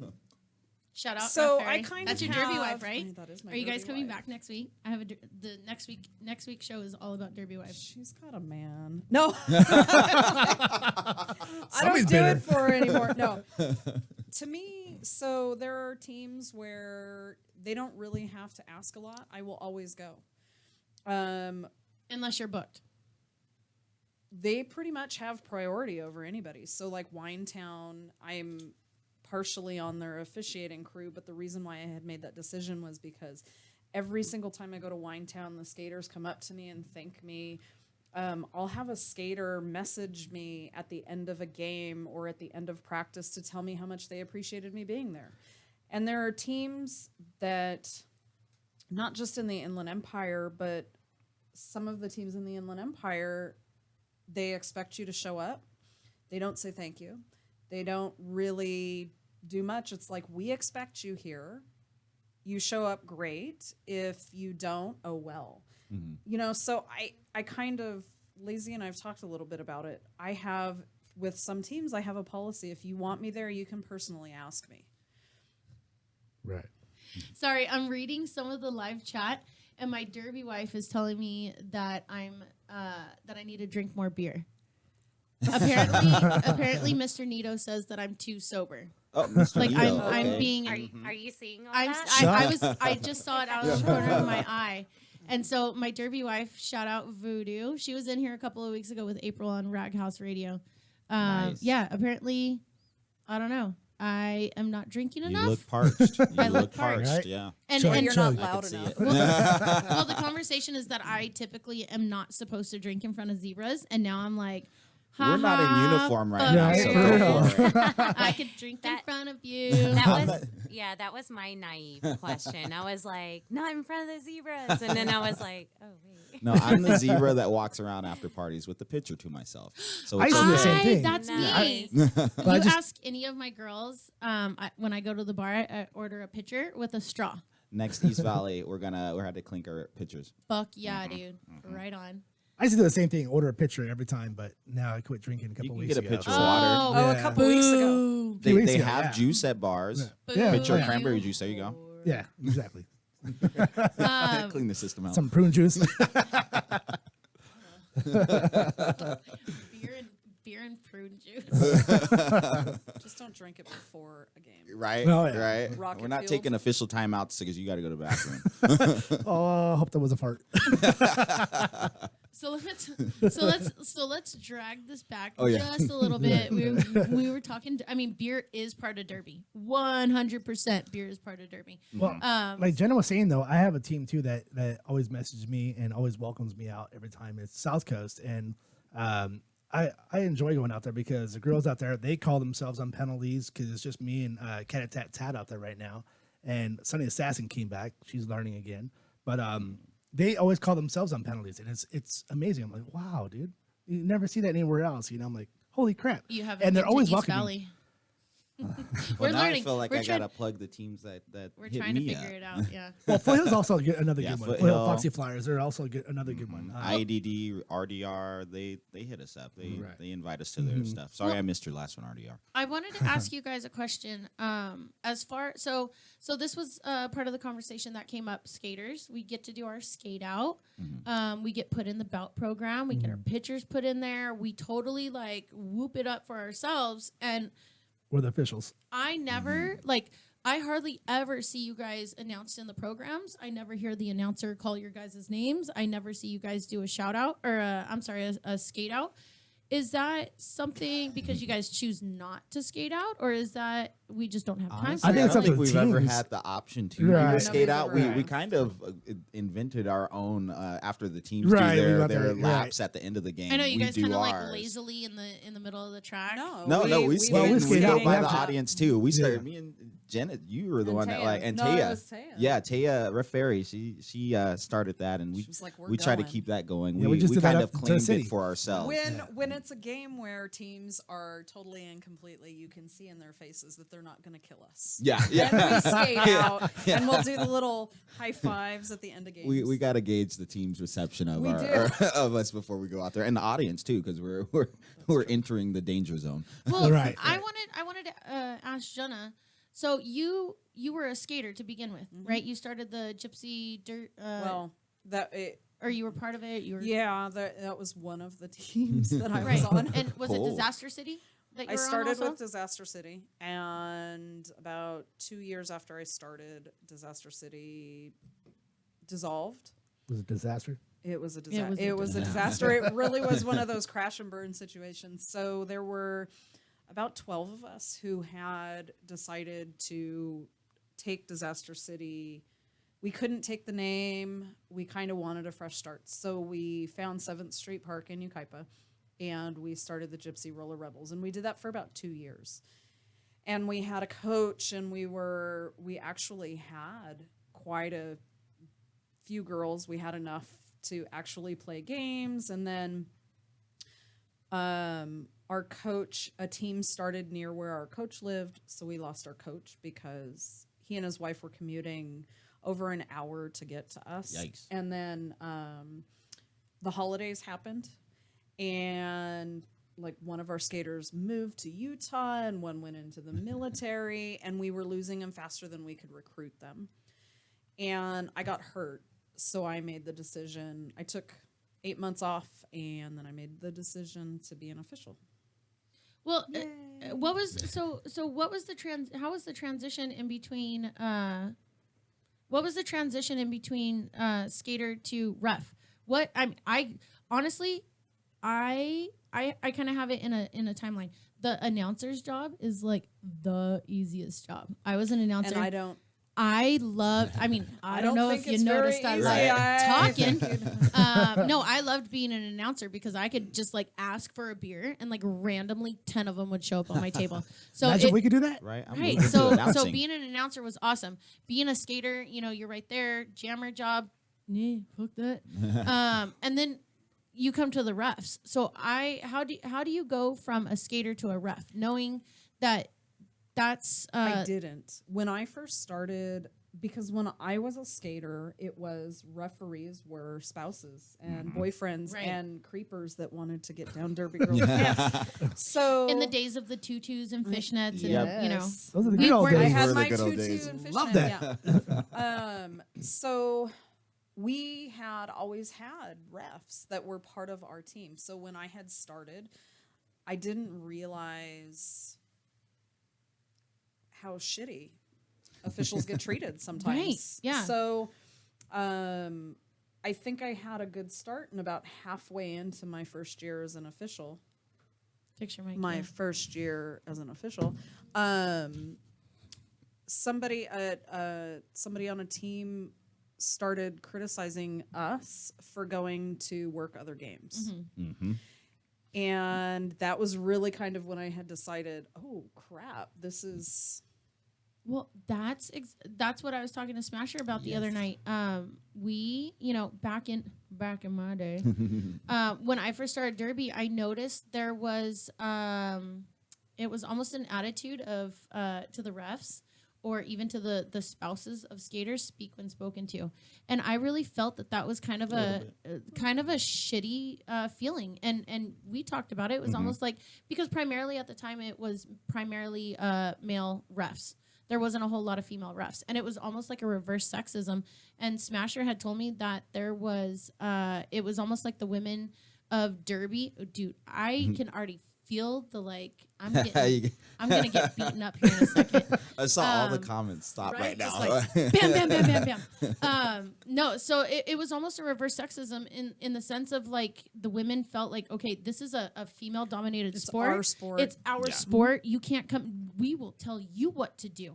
Shout out. So Rough I Fairy. kind That's of your derby have- wife, right? That is my Are you guys derby coming wife. back next week? I have the next week's show is all about derby wife. She's got a man. No. I Somebody's don't do bitter. it for her anymore. No. To me, so there are teams where they don't really have to ask a lot. I will always go. Unless you're booked. They pretty much have priority over anybody. So like Winetown, I'm partially on their officiating crew, but the reason why I had made that decision was because every single time I go to Winetown, the skaters come up to me and thank me. I'll have a skater message me at the end of a game or at the end of practice to tell me how much they appreciated me being there. And there are teams that, not just in the Inland Empire, but some of the teams in the Inland Empire, they expect you to show up. They don't say thank you. They don't really do much. It's like, we expect you here. You show up great. If you don't, oh well. You know, so I kind of, Lazy and I've talked a little bit about it. I have, with some teams, I have a policy. If you want me there, you can personally ask me. Right. Sorry, I'm reading some of the live chat, and my derby wife is telling me that that I need to drink more beer. Apparently, Mr. Nito says that I'm too sober. Oh, Mr. Like Nito, I'm okay. being. Are you seeing all that? I just saw it out of the corner of my eye. And so my derby wife, shout out Voodoo. She was in here a couple of weeks ago with April on Rag House Radio. Nice. Yeah, apparently, I don't know. I am not drinking You enough. look parched. You I look look parched. parched. Yeah. and Chug, and You're chug. not I loud could see enough. it. well, the conversation is that I typically am not supposed to drink in front of zebras, and now I'm like, ha, We're not in ha, uniform right fuck now, Right, so you. for go real. for it. I could drink in That- front of you. That was my naive question. I was like, not in front of the zebras. And then I was like, oh, wait. No, I'm the zebra that walks around after parties with the picture to myself. So I it's used to do the okay. same thing. That's me. Nice. I You just- ask any of my girls, when I go to the bar, I order a pitcher with a straw. Next East Valley, we're had to clink our pictures. Fuck yeah, dude. Right on. I used to do the same thing, order a pitcher every time, but now I quit drinking a couple You can weeks get a ago. pitcher of so- water. Oh, Yeah. a couple weeks ago. Boo. They, weeks they ago, have yeah. juice at bars. Yeah, Pitcher of yeah. cranberry juice. There you go. Yeah, exactly. Clean the system out. Some prune juice. Beer and prune juice. Just don't drink it before a game. Right, Oh, yeah. right. Rocket We're not Field. taking official timeouts because you got to go to the bathroom. Oh, I hope that was a fart. So let's drag this back Oh, yeah. just a little bit. We were talking. I mean, beer is part of Derby. 100% beer is part of Derby. Well, like Jenna was saying though, I have a team too that always messages me and always welcomes me out every time. It's South Coast, and I enjoy going out there because the girls out there, they call themselves on penalties because it's just me and Cat Tat out there right now. And Sunny Assassin came back; she's learning again, but they always call themselves on penalties, and it's amazing. I'm like, wow, dude, you never see that anywhere else. You know, I'm like, holy crap! You have and they're always East welcoming. Valley. We're now learning. I feel like We're I trying- gotta plug the teams that We're hit trying to me figure up. it out. Yeah. Well, Foothill's also another Yeah, good one. Foothill. Foothill Foxy Flyers, they're also another good one. IDD, RDR, they hit us up. They invite us to their stuff. Sorry, I missed your last one, RDR. I wanted to ask you guys a question. As far so this was part of the conversation that came up. Skaters, we get to do our skate out. We get put in the belt program. We get our pictures put in there. We totally like whoop it up for ourselves. And We're the officials. I never like. I hardly ever see you guys announced in the programs. I never hear the announcer call your guys' names. I never see you guys do a shout out or a skate out. Is that something because you guys choose not to skate out, or is that we just don't have time? Honestly, I think I it's don't up to think the we've ever teams. had the option to Right. do a skate Nobody's out. ever We had. kind of invented our own after the teams Right, we do got their there, right. laps at the end of the game. I know you we guys do kind of like ours. lazily in the middle of the track. No, we skate. well, we We skate go out. by We the have to- audience too. We started. Yeah. Me and Janet, you were the And one that Taya. like, and No, it Taya. was Taya. Yeah, Taya Ref Ferry. She started that, and we She was like, "We're we try to going." keep that going. Yeah, we just did that kind up of to the claimed city. it for ourselves. When it's a game where teams are totally and completely, you can see in their faces that they're not going to kill us. Yeah, Then we yeah. skate out and we'll do the little high fives at the end of games. We got to gauge the team's reception of We our do. of us before we go out there, and the audience too, because we're entering the danger zone. Well, Right, I right. wanted to ask Jenna. So you were a skater to begin with, right? You started the Gypsy Dirt. well, or you were part of it. You were yeah, that was one of the teams that I right. was on. And was it Cool. Disaster City that you I were on started also? with Disaster City, and about 2 years after I started, Disaster City dissolved. It was a disaster. It was a It disaster. was a It was a disaster. It really was one of those crash and burn situations. So there were about 12 of us who had decided to take Disaster City. We couldn't take the name. We kind of wanted a fresh start. So we found 7th Street Park in Yucaipa, and we started the Gypsy Roller Rebels. And we did that for about 2 years. And we had a coach, and we actually had quite a few girls. We had enough to actually play games. And then our coach, a team started near where our coach lived, so we lost our coach because he and his wife were commuting over an hour to get to us. Yikes. And then the holidays happened, and like one of our skaters moved to Utah and one went into the military, and we were losing them faster than we could recruit them. And I got hurt, so I made the decision. I took 8 months off, and then I made the decision to be an official. Well, what was what was the how was the transition in between what was the transition in between skater to ref? What I honestly I kind of have it in a timeline. The announcer's job is like the easiest job. I was an announcer. And I don't. I loved. I mean, I don't know think if you it's very noticed I easy. like I talking. No, I loved being an announcer because I could just like ask for a beer and like randomly 10 of them would show up on my table. So Imagine we could do that. Right. I'm right. moving to So announcing. being an announcer was awesome. Being a skater, you're right there. Jammer job, nah, fuck that. And then you come to the refs. So how do you go from a skater to a ref, knowing that that's I didn't. When I first started, because when I was a skater, it was referees were spouses and boyfriends Right. and creepers that wanted to get down Derby Girls' pants. So in the days of the tutus and fishnets, and Yes. Those are the We good old weren't- I days. had were the my good old tutu days. and fishnet. Love that. Yeah. So we had always had refs that were part of our team. So when I had started, I didn't realize how shitty officials get treated sometimes. Right, yeah. So I think I had a good start, and about halfway into my first year as an official, picture my first year as an official, somebody on a team started criticizing us for going to work other games. Mm-hmm. And that was really kind of when I had decided, oh crap, this is Well, that's what I was talking to Smasher about the other night. We, back in my day, when I first started Derby, I noticed there was it was almost an attitude of to the refs or even to the spouses of skaters, speak when spoken to. And I really felt that was kind of a shitty feeling. And we talked about it. It was almost like, because primarily at the time it was primarily male refs. There wasn't a whole lot of female refs. And it was almost like a reverse sexism. And Smasher had told me that there was, it was almost like the women of Derby. Dude, I can already feel the, like, I'm gonna get beaten up here in a second. I saw all the comments stop right now. Just like, bam, bam, bam, bam, bam. No, so it was almost a reverse sexism in the sense of, like, the women felt like, okay, this is a female dominated sport. Our sport. It's our sport. You can't come. We will tell you what to do.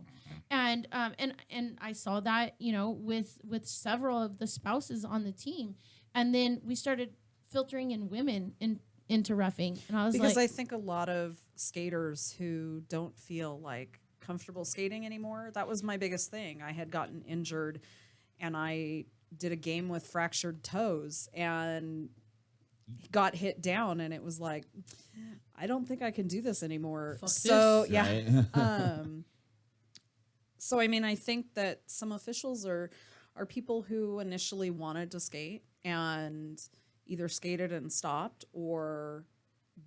And I saw that, you know, with several of the spouses on the team, and then we started filtering in women into reffing, and I was because like, I think a lot of skaters who don't feel like comfortable skating anymore. That was my biggest thing. I had gotten injured, and I did a game with fractured toes, and got hit down, and it was like, I don't think I can do this anymore. Fuck so this. yeah. So I mean, I think that some officials are people who initially wanted to skate and either skated and stopped or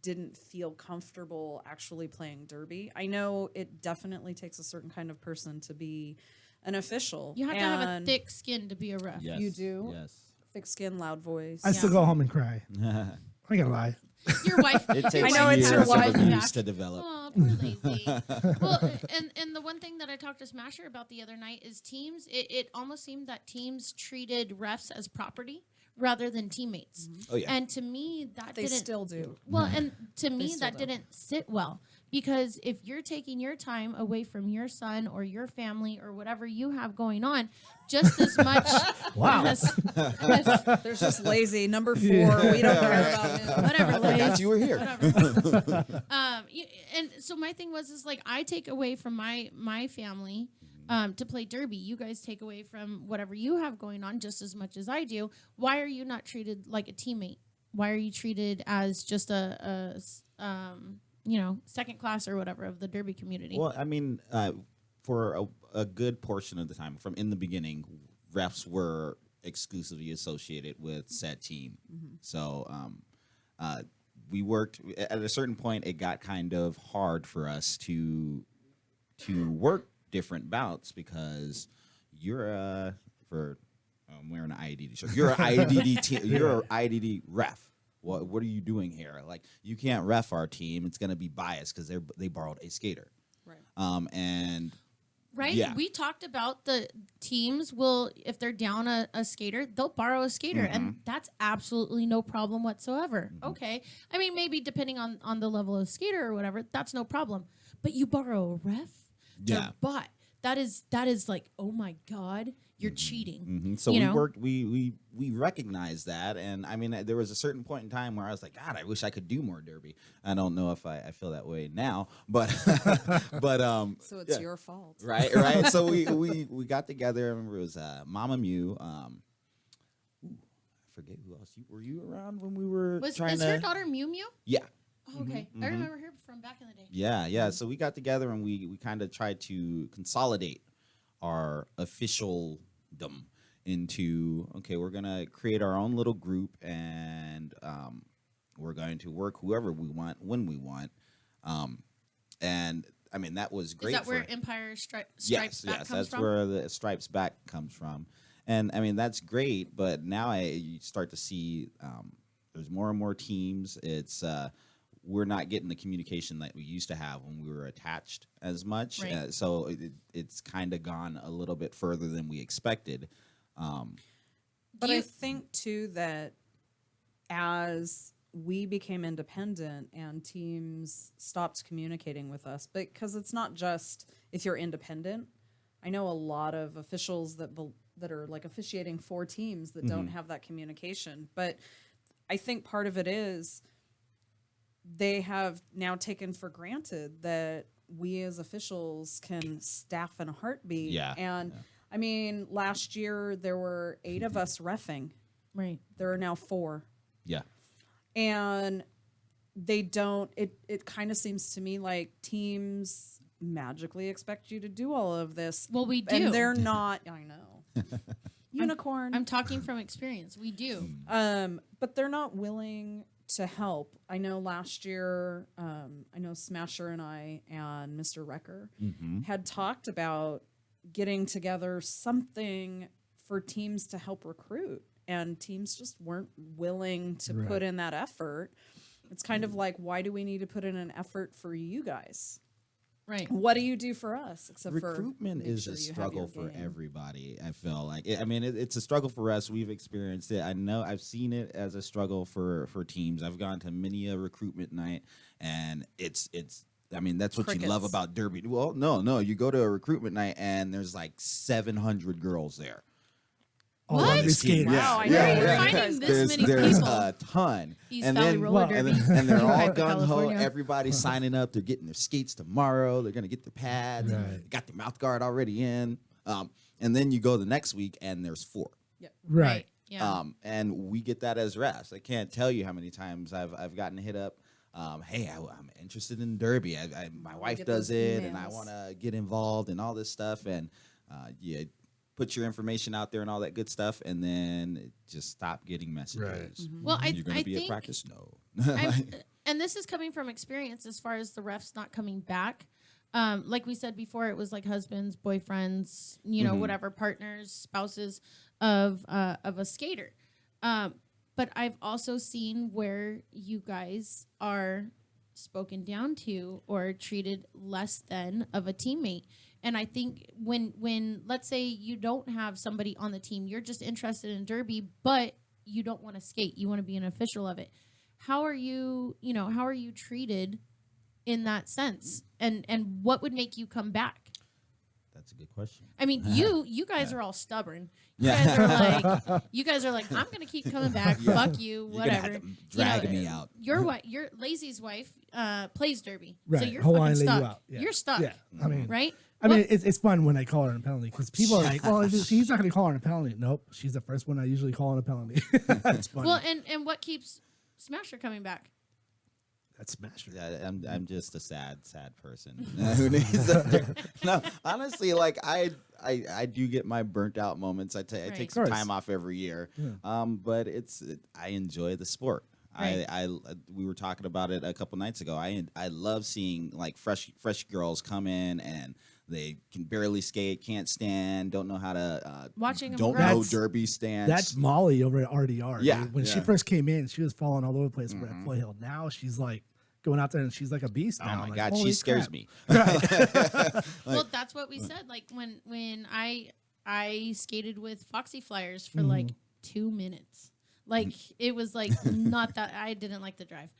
didn't feel comfortable actually playing derby. I know it definitely takes a certain kind of person to be an official. you have to have a thick skin to be a ref. Yes. You do? Yes. Thick skin, loud voice. I still go home and cry. I ain't gonna lie. Your wife. It takes I know it's years your of wife. abuse to develop. Oh, poor lazy. Well, and the one thing that I talked to Smasher about the other night is teams. It almost seemed that teams treated refs as property rather than teammates. Oh yeah. And to me, that They didn't. still do. Well, and to me, still that do. didn't sit well, because if you're taking your time away from your son or your family or whatever you have going on, just as much. Wow. There's just lazy. Number 4. We don't care about him. Whatever. I forgot Liz. you were here. Whatever. And so my thing was, is like, I take away from my family to play derby. You guys take away from whatever you have going on just as much as I do. Why are you not treated like a teammate? Why are you treated as just a second class or whatever of the derby community? Well, I mean, for a good portion of the time, from in the beginning, refs were exclusively associated with said team. So we worked at a certain point. It got kind of hard for us to work different bouts, because you're I'm wearing an IDD shirt. You're an IDD team. You're an IDD ref. What are you doing here? Like, you can't ref our team. It's gonna be biased because they borrowed a skater. Right. And right? yeah. We talked about the teams will, if they're down a skater, they'll borrow a skater, and that's absolutely no problem whatsoever. Okay. I mean, maybe depending on the level of skater or whatever, that's no problem. But you borrow a ref? Yeah. But that is like, oh my God, you're cheating. So you we know? worked. We recognized that, and I mean, there was a certain point in time where I was like, God, I wish I could do more derby. I don't know if I feel that way now, but So it's your fault. right. So we got together. I remember it was Mama Mew. I forget who else. Were you around when we were trying is to? her daughter Mew Mew? Yeah. Oh, okay. I remember her from back in the day. Yeah. So we got together and we kind of tried to consolidate our officialdom into, okay, we're gonna create our own little group, and we're going to work whoever we want when we want. And I mean, that was great. Is that for, where Empire Stripes yes, back comes that's from? where the Stripes back comes from. And I mean, that's great, but now you start to see there's more and more teams. It's we're not getting the communication that we used to have when we were attached as much. Right. So it's kind of gone a little bit further than we expected. But I think, too, that as we became independent and teams stopped communicating with us, because it's not just if you're independent. I know a lot of officials that are like officiating for teams that don't have that communication. But I think part of it is they have now taken for granted that we as officials can staff in a heartbeat. Yeah. And I mean, last year there were 8 of us reffing. Right. There are now 4. Yeah. And they don't. It kind of seems to me like teams magically expect you to do all of this. Well, we do. and they're not. I know. Unicorn. I'm talking from experience. We do. But they're not willing to help. I know last year, I know Smasher and I and Mr. Wrecker had talked about getting together something for teams to help recruit, and teams just weren't willing to put in that effort. It's kind of like, why do we need to put in an effort for you guys? Right. What do you do for us? Except recruitment for make is sure a you have struggle your for game. everybody. I feel like it's a struggle for us. We've experienced it. I know I've seen it as a struggle for teams. I've gone to many a recruitment night, and it's. I mean, that's what you love Crickets. about Derby. Well, no, you go to a recruitment night and there's like 700 girls there. All What? under skaters. Wow, I Where are know. you Yeah. finding this many There's people? a ton. East and Valley then, Roller and, Derby. then- and they're all Hyper, gung ho. California. Everybody's signing up. They're getting their skates tomorrow. They're gonna get their pads. Right. Got their mouth guard already in. And then you go the next week and there's 4. Right. Yeah. And we get that as refs. I can't tell you how many times I've gotten hit up. Hey, I'm interested in Derby. My wife get does those it, and I emails. want to get involved and all this stuff. And you put your information out there and all that good stuff, and then just stop getting messages. Well, You're going I to be think at practice? No. and this is coming from experience as far as the refs not coming back. Like we said before, it was like husbands, boyfriends, whatever, partners, spouses of a skater. But I've also seen where you guys are spoken down to or treated less than of a teammate. And I think when let's say you don't have somebody on the team, you're just interested in Derby, but you don't want to skate, you want to be an official of it. How are you treated in that sense? And what would make you come back? That's a good question. I mean, you guys are all stubborn. You Yeah. guys are like, I'm gonna keep coming back. Fuck you, You're gonna have whatever. to drag me out. Your Lazy's wife plays Derby, Right. so you're Hawaiian fucking lay you stuck. out. Yeah. You're stuck, Yeah. I mean, right? I mean, it's fun when I call her on a penalty because people are like, well, she's not going to call her on a penalty. Nope. She's the first one I usually call on a penalty. That's funny. Well, and what keeps Smasher coming back? That's Smasher. Yeah, I'm just a sad person who needs no, honestly, like I do get my burnt out moments. I take some Of course. time off every year, but I enjoy the sport. Right. We were talking about it a couple nights ago. I love seeing like fresh girls come in and they can barely skate, can't stand, don't know how to Watching 'em don't grow. know That's- derby stance. That's Molly over at RDR. Yeah, dude. When she yeah. first came in, she was falling all over the place over at Foothill. Now she's like going out there and she's like a beast oh now. my I'm like, god, holy she scares crap. me. Well, that's what we said. Like when I skated with Foxy Flyers for like 2 minutes. Like it was like not that I didn't like the drive.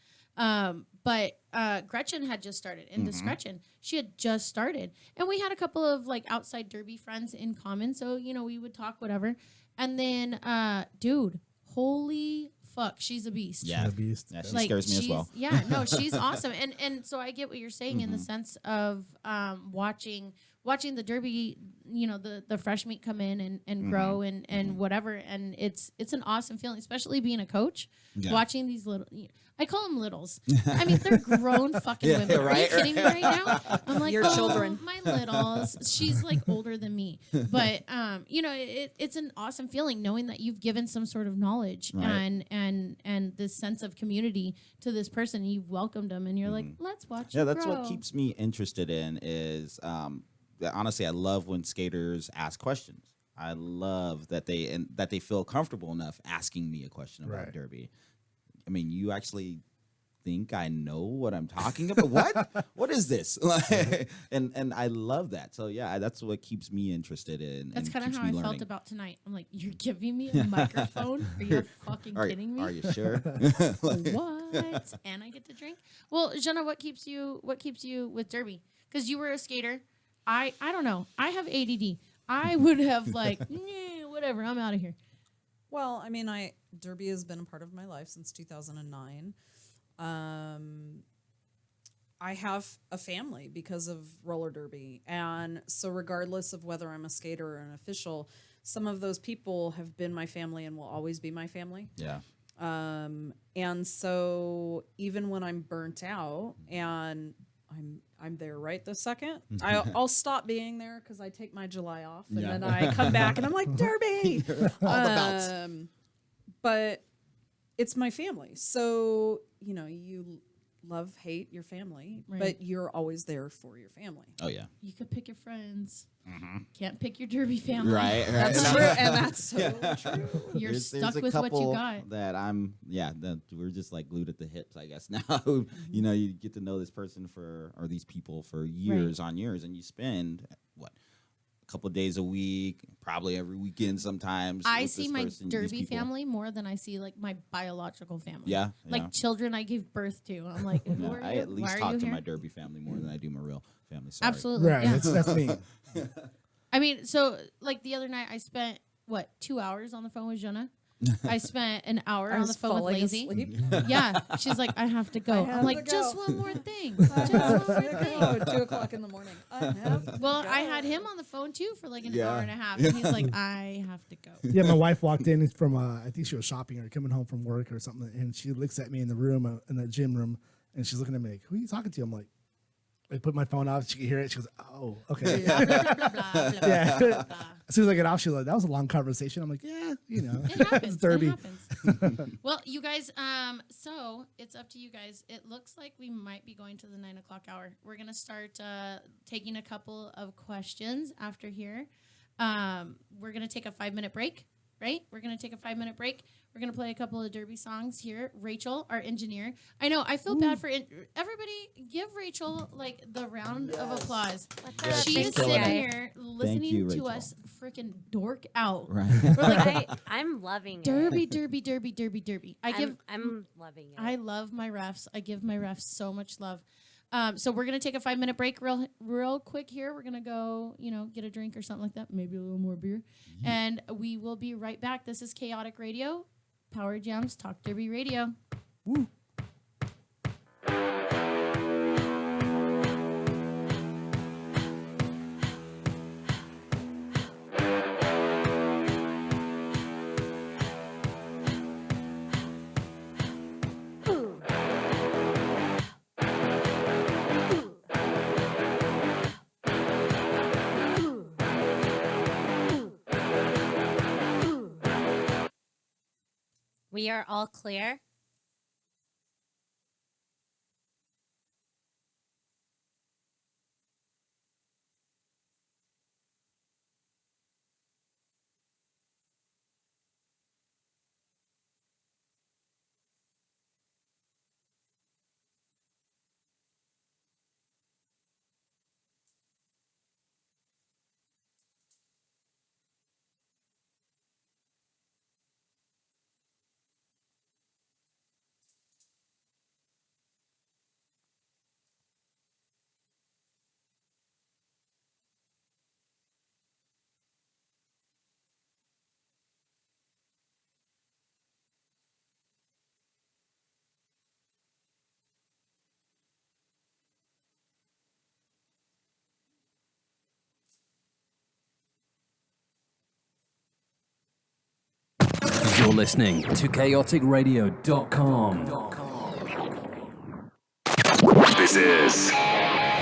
But Gretchen had just started, and this Gretchen, she had just started, and we had a couple of like outside Derby friends in common, so we would talk whatever. And then, dude, holy fuck, she's a beast. Yeah, She's a beast. yeah, she Like, scares me as she's- well. Yeah, no, she's awesome, and so I get what you're saying in the sense of watching the Derby, the fresh meat come in and grow and whatever, and it's an awesome feeling, especially being a coach, Yeah. watching these little. I call them littles. I mean, they're grown fucking Yeah, women. right, Are you kidding me right now? I'm like, Your oh, children. my littles. She's like older than me, but it's an awesome feeling knowing that you've given some sort of knowledge Right. and this sense of community to this person. And you've welcomed them, and you're like, let's watch. Yeah, you that's grow. what keeps me interested in is honestly, I love when skaters ask questions. I love that they feel comfortable enough asking me a question about Right. Derby. I mean, you actually think I know what I'm talking about? What? What is this? and I love that. So yeah, that's what keeps me interested in. That's and kind of keeps how me I learning. felt about tonight. I'm like, you're giving me a microphone? Are you fucking kidding me? Are you sure? What? And I get to drink? Well, Jenna, what keeps you with Derby? Because you were a skater. I don't know. I have ADD. I would have like, nah, whatever. I'm out of here. Well, I mean, Derby has been a part of my life since 2009. I have a family because of roller derby, and so regardless of whether I'm a skater or an official, some of those people have been my family and will always be my family. Yeah. And so even when I'm burnt out and I'm there right this second, I'll stop being there because I take my July off and Yeah. then I come back and I'm like, Derby. All the belts. But it's my family. So, you know, you love, hate your family, Right. but you're always there for your family. Oh yeah. You could pick your friends. Can't pick your Derby family. Right. That's true. And that's so true. You're There's stuck a with what you couple got. that that we're just like glued at the hips, I guess. Now, you know, you get to know this person or these people for years on years, and you spend what, a couple days a week, probably every weekend sometimes. I with see this my person, these Derby people. family more than I see like my biological family. Yeah, Like yeah. children I gave birth to. I'm like, who Yeah, are I you? at Why least are talk you to here? my Derby family more than I do my real family. Sorry. Absolutely. Right. Yeah. That's me. I mean, so like the other night I spent 2 hours on the phone with Jonah. I spent an hour I on the was phone with falling Lazy. asleep. Yeah, she's like, I have to go. have I'm like, to go. just one more thing. I Just one have more to thing. go. 2:00 in the morning. I have Well, to I go. had him on the phone too for like an Yeah. hour and a half, and he's like, I have to go. Yeah, my wife walked in from I think she was shopping or coming home from work or something, and she looks at me in the room in the gym room, and she's looking at me like, "Who are you talking to?" I'm like, I put my phone off. She could hear it. She goes, "Oh, okay." Blah, blah, blah, blah, blah, blah, Yeah. blah, blah. As soon as I get off, she's like, "That was a long conversation." I'm like, "Yeah, you know, It happens. it's Derby." It happens. Well, you guys, so it's up to you guys. It looks like we might be going to the 9 o'clock hour. We're gonna start taking a couple of questions after here. We're gonna take a 5-minute break, right? We're gonna take a 5-minute break. We're gonna play a couple of Derby songs here. Rachel, our engineer. I know. I feel bad for everybody. Give Rachel like the round of applause. What's up? She is Thank you, sitting guys. here listening you, to Rachel. us freaking dork out. Right. We're like, I'm loving it. Derby, Derby, Derby, Derby, Derby. I'm loving it. I love my refs. I give my refs so much love. So we're gonna take a 5-minute break, real quick here. We're gonna go, get a drink or something like that, maybe a little more beer, and we will be right back. This is Kaotic Radio, Power Jams Talk Derby Radio. Woo. We are all clear. You're listening to chaoticradio.com. This is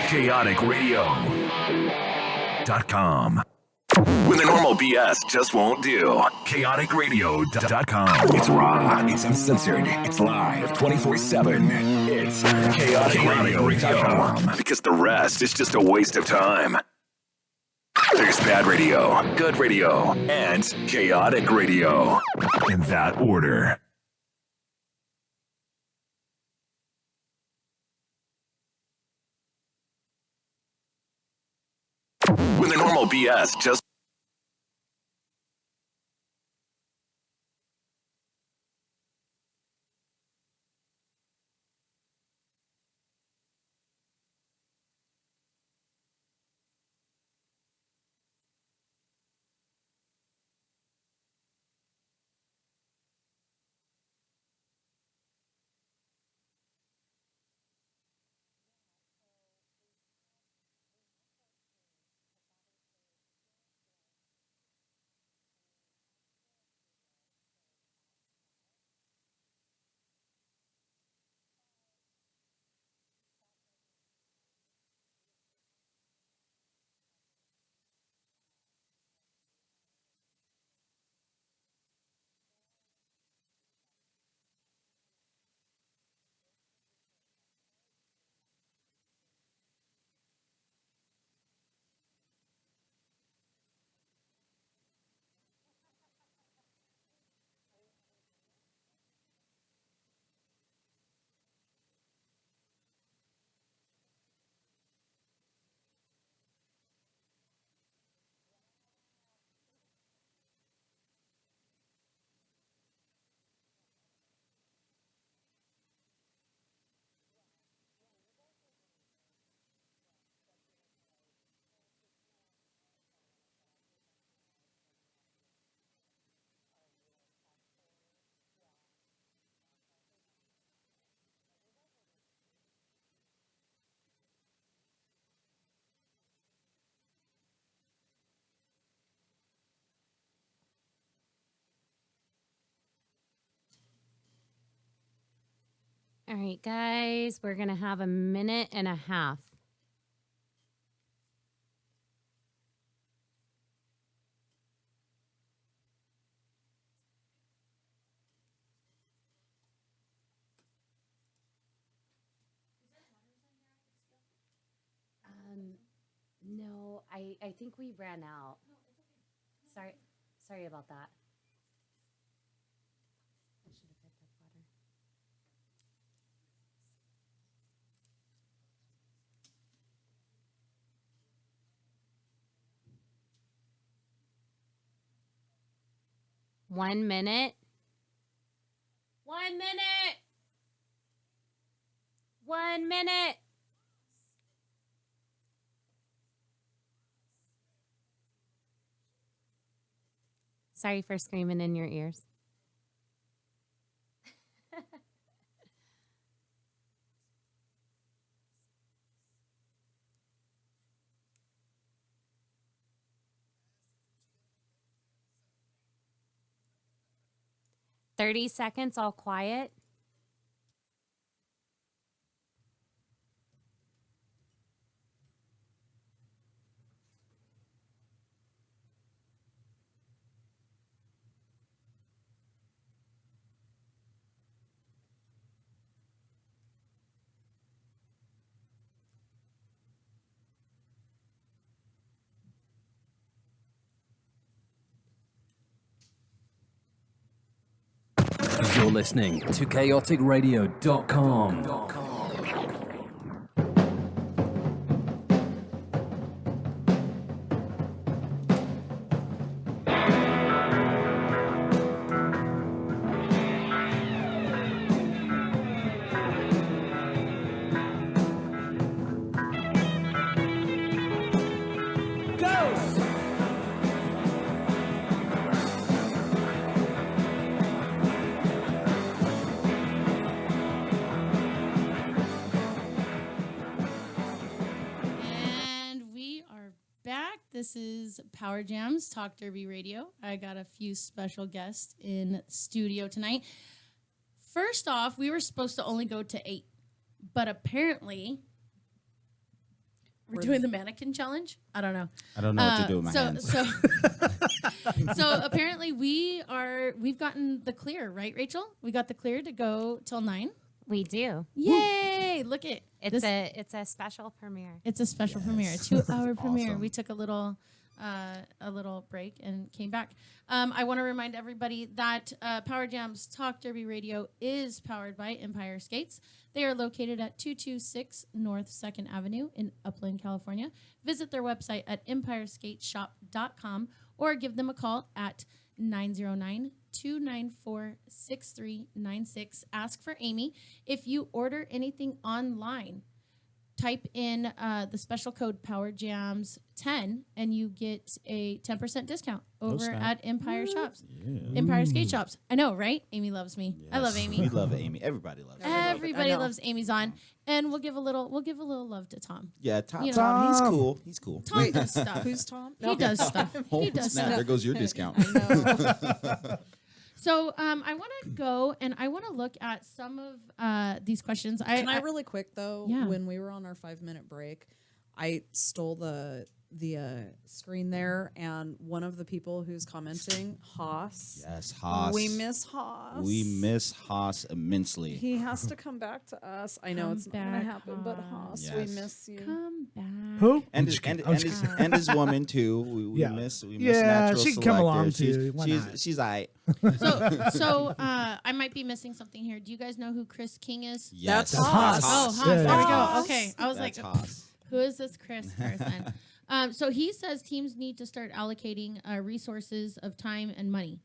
chaoticradio.com. When the normal BS just won't do. Chaoticradio.com. It's raw, it's uncensored, it's live 24/7. It's chaoticradio.com. Because the rest is just a waste of time. There's bad radio, good radio, and chaotic radio. In that order. When the normal BS just All right, guys, we're going to have a minute and a half. No, I think we ran out. Sorry about that. I should have picked up water. One minute. 1 minute. 1 minute. Sorry for screaming in your ears. "30 seconds, all quiet." You're listening to chaoticradio.com. And we are back. This is Power Jams Talk Derby Radio. I got a few special guests in studio tonight. First off, we were supposed to only go to 8, but apparently we're doing the mannequin challenge. I don't know. I don't know what to do with my hands. So apparently we've gotten the clear, right, Rachel? We got the clear to go till 9. We do. Yay! Look at It's a special premiere. It's a special premiere, a 2-hour premiere. Awesome. We took a little break and came back. I want to remind everybody that Power Jams Talk Derby Radio is powered by Empire Skates. They are located at 226 North 2nd Avenue in Upland, California. Visit their website at empirescateshop.com or give them a call at 909-294-6396. Ask for Amy. If you order anything online, type in the special code PowerJams10 and you get a 10% discount over snap. at Empire Shops. Empire Skate Shops. I know, right? Amy loves me. I love Yes, Amy. We love Amy. Everybody loves Amy. Everybody I know. loves Amy's on. And we'll give a little love to Tom. Yeah, Tom. You know. Tom, he's Tom. cool. He's cool. Tom does stuff. Who's Tom? He does stuff. Oh, He does snap. stuff. There goes your discount. I know. So I want to go and I want to look at some of these questions. Can I really quick though? Yeah. When we were on our 5-minute break, I stole the screen there, and one of the people who's commenting, Haas. Yes, Haas. We miss Haas. We miss Haas immensely. He has to come back to us. I know Come it's not going back, to happen, but Haas, Yes. we miss you. come back? Who? And I'm his, just kidding. and, I'm and, just his, kidding. and his woman too. We Yeah. miss Yeah, natural she can come along, selector. too. Why not? She's aight. So I might be missing something here. Do you guys know who Chris King is? Yes, That's Haas. Oh, Haas. Yeah, There we yeah. go. Haas. Okay. I was That's like, Haas. who is this Chris person? So he says teams need to start allocating resources of time and money.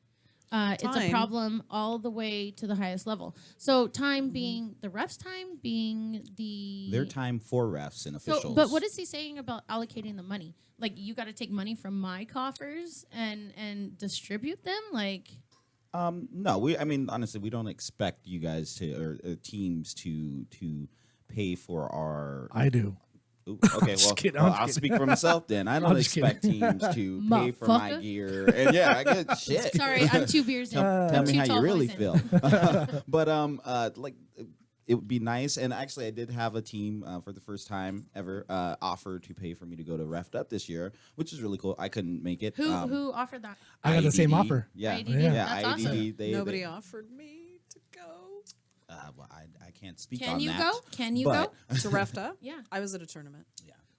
It's a Time? problem all the way to the highest level. So time being the refs' time, being the Their time for refs and officials. So, but what is he saying about allocating the money? Like you got to take money from my coffers and distribute them. Like No, honestly, we don't expect you guys to or teams to pay for our. I do. Ooh, okay, just well, kidding, well, I'm I'll just speak for myself then. I don't I'm just expect teams to pay for my Motherfucker. gear. And yeah, I get shit. sorry, I'm 2 beers in. Tell me Two how tall you really boys in. feel. But it would be nice. And actually, I did have a team for the first time ever offer to pay for me to go to Ref'd Up this year, which is really cool. I couldn't make it. Who offered that? I got the same IDD. offer. Yeah, IDD? yeah. That's IDD. awesome. Nobody offered me to go Well, I can't speak Can on you that. go? Can you but- go? to Refta. Yeah. I was at a tournament.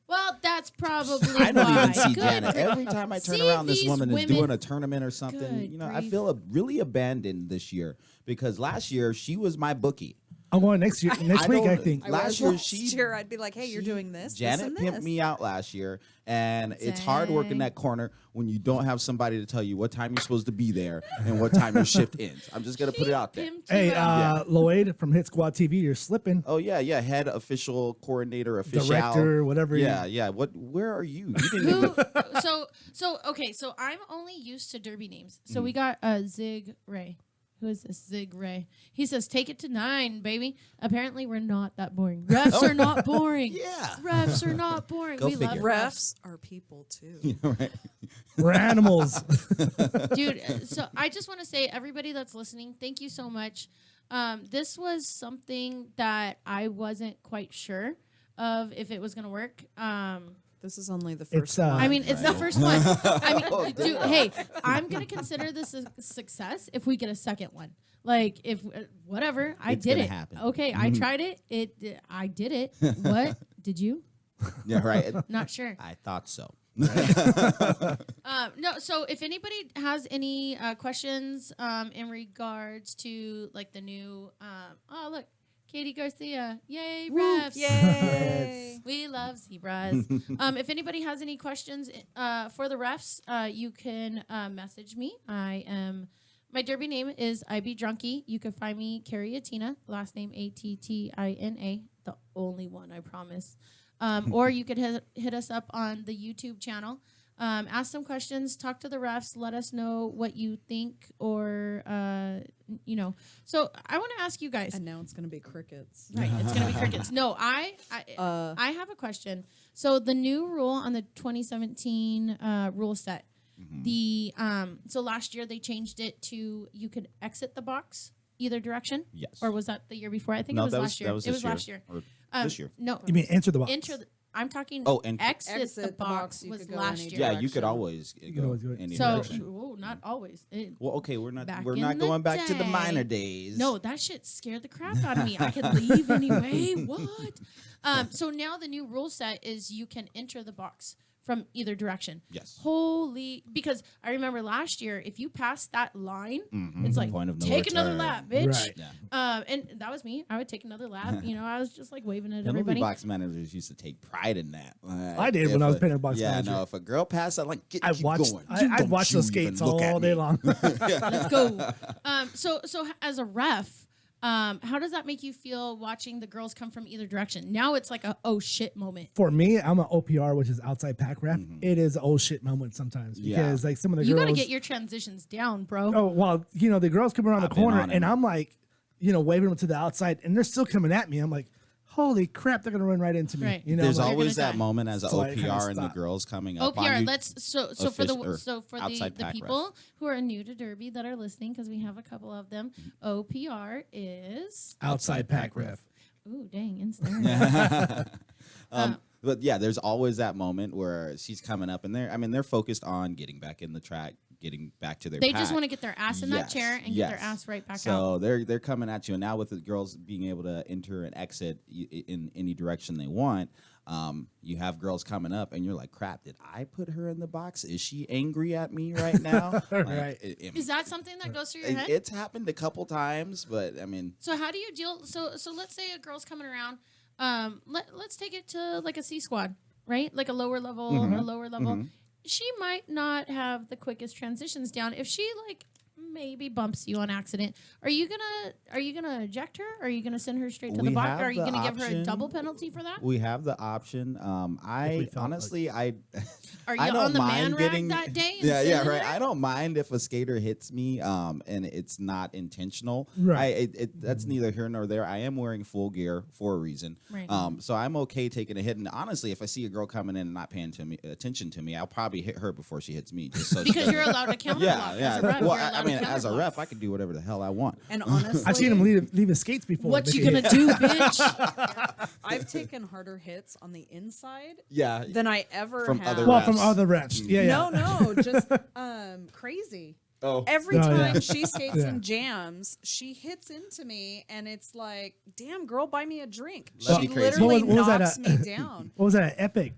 Well, that's probably I don't why. even see Good Janet. grief. Every time I turn See, around, this these woman is women- doing a tournament or something. Good You know, I grief. feel really abandoned this year because last year she was my bookie. I'm going next year, next week, I don't- think. Last year, she year I'd be like, hey, you're doing this. Janet this, pimped and me out last year, and it's hard working Dang. that corner when you don't have somebody to tell you what time you're supposed to be there and what time your shift ends. I'm just gonna put it out there. Pimped you Hey, out. Lloyd from Hit Squad TV, you're slipping. Oh yeah, head official, coordinator, official, Director, whatever you- Yeah. Where are you? You didn't even. Who? So I'm only used to Derby names. So we got Zig Ray. Who is this? Zig Ray. He says, "Take it to 9, baby." Apparently, we're not that boring. Refs are not boring. Yeah. Refs are not boring. Go we love figure. refs. refs are people too. Right. We're animals. Dude, so I just want to say, everybody that's listening, thank you so much. This was something that I wasn't quite sure of if it was going to work. This is only the It's, first one. I mean, it's the first one. I Oh, mean, dude, hey, I'm going to consider this a success if we get a second one. Like, if, whatever, I It's did gonna it. happen. Okay, I tried it. I did it. What? Did you? Yeah, right. Not sure. I thought so. No, so if anybody has any questions in regards to like the new, oh look, Katie Garcia, yay refs, Yay! we love zebras. If anybody has any questions for the refs, you can message me. My Derby name is IB Drunky. You can find me Carrie Atina, last name Attina, the only one, I promise. Or you could hit us up on the YouTube channel. Ask some questions, talk to the refs, let us know what you think, or So I want to ask you guys. And now it's going to be crickets. Right, it's gonna be crickets. No, I have a question. So the new rule on the 2017 rule set, the so last year they changed it to you could exit the box either direction. Yes. Or was that the year before? I think No, it was that last year. that was It this was last year. Or this year. No, You mean enter the box? I'm talking. Oh, enter. exit the box you was could go last any year. Yeah, you could direction. always can go always go any So, direction. not always. Well, okay, we're not Back we're in not the going back to the day. minor days. No, that shit scared the crap out of me. I could leave anyway. What? So now the new rule set is you can enter the box from either direction. Yes. Holy, because I remember last year, if you pass that line, it's like Point of no take another return. lap, bitch. Right. Yeah. And that was me. I would take another lap. I was just like waving at Penalty everybody. box managers used to take pride in that. I did when I was penalty box yeah, manager. no, if a girl passed, I'm like, I keep watched. going. I'd watch those You even skates look at all day me. long. Let's go. So as a ref, how does that make you feel watching the girls come from either direction? Now it's like a oh shit moment. For me, I'm an OPR, which is outside pack ref. It is an oh shit moment sometimes Yeah. because like some of the You girls. got to get your transitions down, bro. Oh well, the girls come around I've the been corner on it. and I'm like, waving them to the outside, and they're still coming at me. I'm like, holy crap, they're gonna run right into me. Right. There's I'm like, always gonna that die. moment as an So I kinda OPR and the stop. girls coming up on OPR. you. Let's so for the outside pack people who are new to Derby that are listening, because we have a couple of them. OPR is outside pack ref. ooh dang instant. But yeah, there's always that moment where she's coming up and they're focused on getting back in the track, getting back to their They pack. just want to get their ass in that Yes, chair and get yes. their ass right back out. So they're coming at you, and now with the girls being able to enter and exit in any direction they want, you have girls coming up, and you're like, "Crap! Did I put her in the box? Is she angry at me right now?" Right. Is that something that goes through your head? It's happened a couple times, but I mean, So how do you deal? So let's say a girl's coming around. Let's take it to like a C squad, right? Like a lower level. She might not have the quickest transitions down. If she like maybe bumps you on accident, are you gonna eject her? Are you gonna send her straight to the We box? have Are you the gonna give her a option. double penalty for that? we have the option. I felt honestly, I Are you I don't on the man mind getting rag that day? and Yeah, sending right. her? I don't mind if a skater hits me, and it's not intentional. Right. That's neither here nor there. I am wearing full gear for a reason. Right. So I'm okay taking a hit. And honestly, if I see a girl coming in and not paying attention to me, I'll probably hit her before she hits me. Just so Because you're allowed to counter block. yeah. As a ref, Well, you're allowed mean, as a ref, I can do whatever the hell I want. And honestly, I've seen him leave his skates before. What Make you a gonna hit. do, bitch? I've taken harder hits on the inside Yeah. than I ever From have. other Well, refs. from other refs. Yeah, yeah. No, just crazy. Oh. Every Oh, time yeah. she skates Yeah. and jams, she hits into me, and it's like, damn, girl, buy me a drink. That'd She be crazy. literally What was that, knocks me down. What was that? Epic.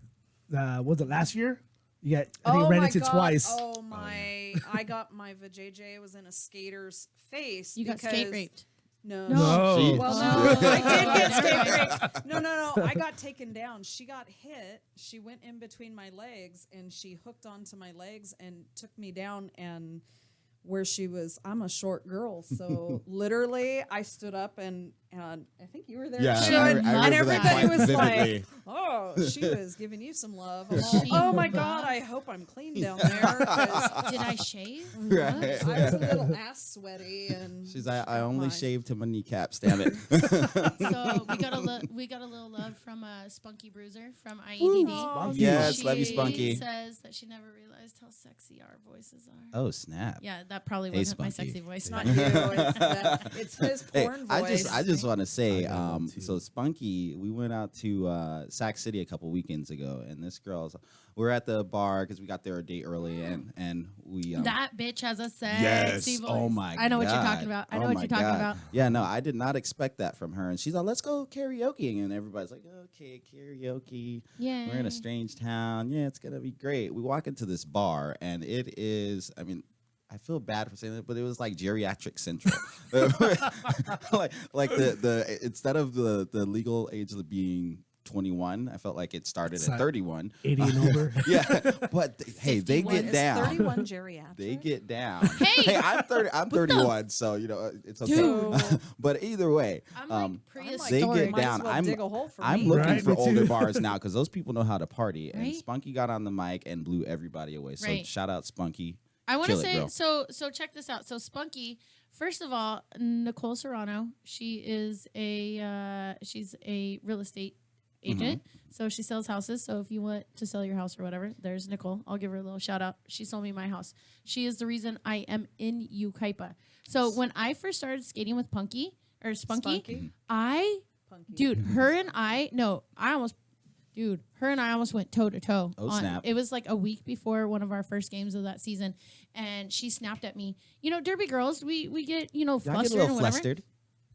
Was it last year? You got. I think Oh ran my into God. twice. Oh my! I got my vajayjay was in a skater's face. You got skate because- raped. No. No. She- Well, no, I did get Never skate mind. raped. No. I got taken down. She got hit. She went in between my legs, and she hooked onto my legs and took me down. And where she was, I'm a short girl, so literally I stood up and I think you were there. Yeah, too, I and remember that everybody quite was vividly. like, "Oh, she was giving you some love." I'm all, oh my God, I hope I'm clean down there. 'Cause Did I shave? Right. I was a little ass sweaty, and She's like, I got only mine. shaved to my kneecaps, damn it. So we got a little love from Spunky Bruiser from IEDD. Aw, Yes, love you, Spunky. She says that she never realized how sexy our voices are. Oh, snap. Yeah, that probably Hey, wasn't my Spunky. sexy voice. It's not you. It's his Hey, porn I voice. just want to say, I got one too. so Spunky, we went out to Sac City a couple weekends ago, and this girl's, we're at the bar because we got there a day early, and we That bitch has a sexy yes, voice. oh my, I know what you're God. talking about. I know Oh what my you're talking God. about. Yeah, no, I did not expect that from her, and she's like, let's go karaoke, and everybody's like, okay, karaoke. Yeah. We're in a strange town. Yeah, it's gonna be great. We walk into this bar, and it is, I mean, I feel bad for saying it, but it was like geriatric central. like the instead of the legal age of being 21, I felt like it started It's at like 31. 80 and over. Yeah, but hey, they 51 get is down. 31 geriatric. They get down. Hey! I'm 30. I'm 31, so you know it's okay. Dude. But either way, I'm um, like I'm like, they prehistoric. get might as down. well dig a hole for I'm me. looking Right, for me older too. bars now because those people know how to party. And Right? Spunky got on the mic and blew everybody away. So Right. shout out Spunky. I want to Kill it, say girl. so check this out. So Spunky, first of all, Nicole Serrano, she is she's a real estate agent. So she sells houses. So if you want to sell your house or whatever, there's Nicole. I'll give her a little shout out. She sold me my house. She is the reason I am in Ukaipa. So when I first started skating with Spunky, Spunky? I Punky. dude, her and I almost went toe to toe. Oh, snap. It was like a week before one of our first games of that season, and she snapped at me. You know, Derby girls, we get Y'all flustered get a and little whatever. flustered.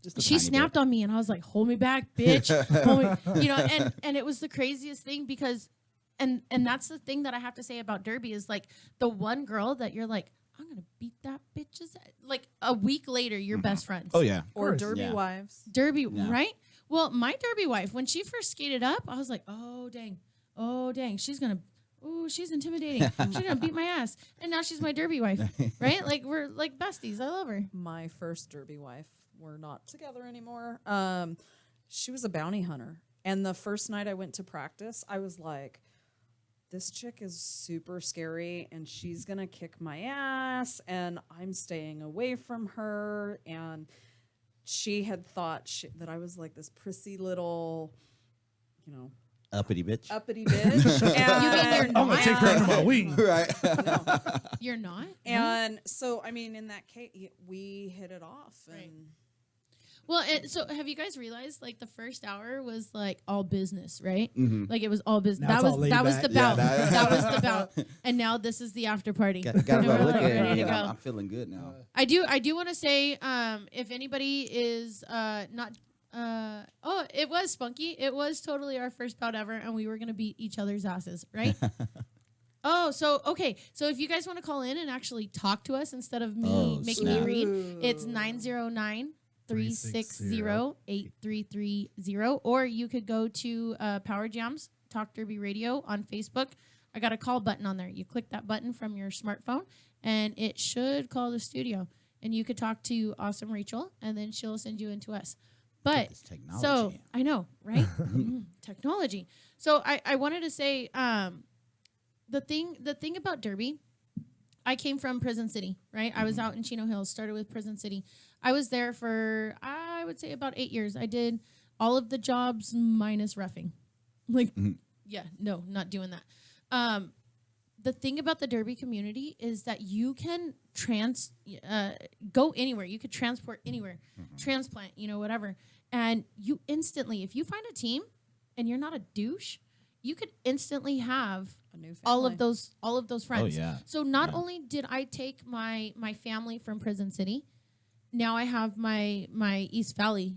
Just a She tiny snapped bit. on me, and I was like, "Hold me back, bitch!" Hold me. You know, and it was the craziest thing because, and that's the thing that I have to say about Derby is like the one girl that you're like, I'm gonna beat that bitch's ass. Like a week later, you're best friends. Oh yeah. Or course. Derby Yeah. wives. Derby, Yeah. right? Well, my Derby wife, when she first skated up, I was like, oh dang, she's intimidating. She's gonna beat my ass. And now she's my Derby wife, right? Like we're like besties. I love her. My first Derby wife. We're not together anymore. She was a bounty hunter. And the first night I went to practice, I was like, this chick is super scary and she's going to kick my ass and I'm staying away from her. And she had thought that I was like this prissy little, you know, Uppity bitch. uppity bitch. And You mean you're I'm gonna take her under my wing. right. You're not? And so, I mean, in that case, we hit it off. And Right. Well, so have you guys realized like the first hour was like all business, right? Like it was all business. Now it's all laid That was back. the Yeah, bout. that- that was the bout. And now this is the after party. Got And a we're, look like, at ready to it. go. I'm feeling good now. I do want to say, if anybody is not, it was Spunky. It was totally our first bout ever, and we were gonna beat each other's asses, right? Oh, so okay. So if you guys want to call in and actually talk to us instead of me Oh, making snap. you read, it's 909-360-8330, or you could go to Power Jams Talk Derby Radio on Facebook. I got a call button on there. You click that button from your smartphone, and it should call the studio. And you could talk to Awesome Rachel, and then she'll send you into us. But This technology. so I know, right? Technology. So I wanted to say the thing about Derby. I came from Prison City, right? I was out in Chino Hills, started with Prison City. I was there for, I would say, about 8 years. I did all of the jobs minus reffing. Like, yeah, no, not doing that. the thing about the Derby community is that you can go anywhere. You could transport anywhere, transplant, whatever. And you instantly, if you find a team and you're not a douche, you could instantly have A new all family. of those friends. Oh, yeah. So not only did I take my family from Prison City, now I have my East Valley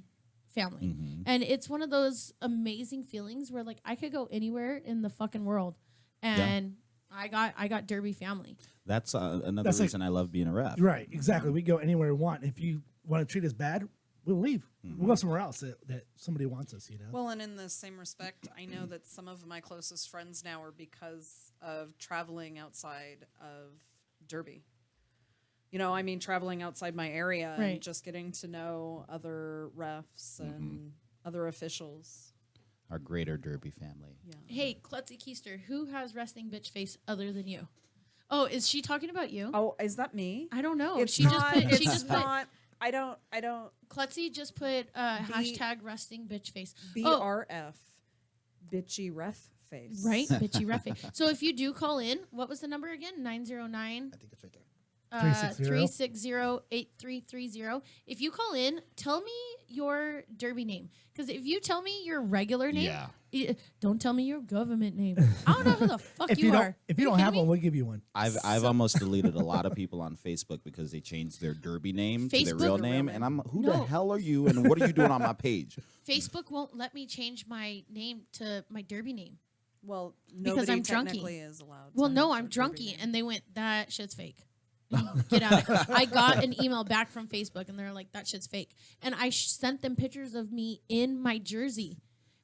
family. And it's one of those amazing feelings where like I could go anywhere in the fucking world and I got Derby family. That's another That's like- reason I love being a ref. Right, exactly. We go anywhere we want. If you want to treat us bad, we'll leave. We'll go somewhere else that somebody wants us, Well, and in the same respect, I know that some of my closest friends now are because of traveling outside of Derby. Traveling outside my area Right. and just getting to know other refs and other officials. Our greater Derby family. Yeah. Hey, Klutzy Keister, who has resting bitch face other than you? Oh, is she talking about you? Oh, is that me? I don't know. It's she not. just put. She It's just put. not. I don't. Klutzy just put hashtag resting bitch face. BRF, bitchy ref face. Right, bitchy ref face. So if you do call in, what was the number again? 909. I think it's right there. 360-8330. If you call in, tell me your Derby name. Because if you tell me your regular name, don't tell me your government name. I don't know who the fuck If you you are. don't, if you don't have one, we'll give you one. I've almost deleted a lot of people on Facebook because they changed their Derby name to their Facebook- real name, and I'm who the No. hell are you, and what are you doing on my page? Facebook won't let me change my name to my Derby name. Well, Because nobody I'm drunky. technically is allowed. Well, to no, have I'm a Derby drunky. name. And they went, that shit's fake. Get out of it. I got an email back from Facebook and they're like, that shit's fake. And I sent them pictures of me in my jersey.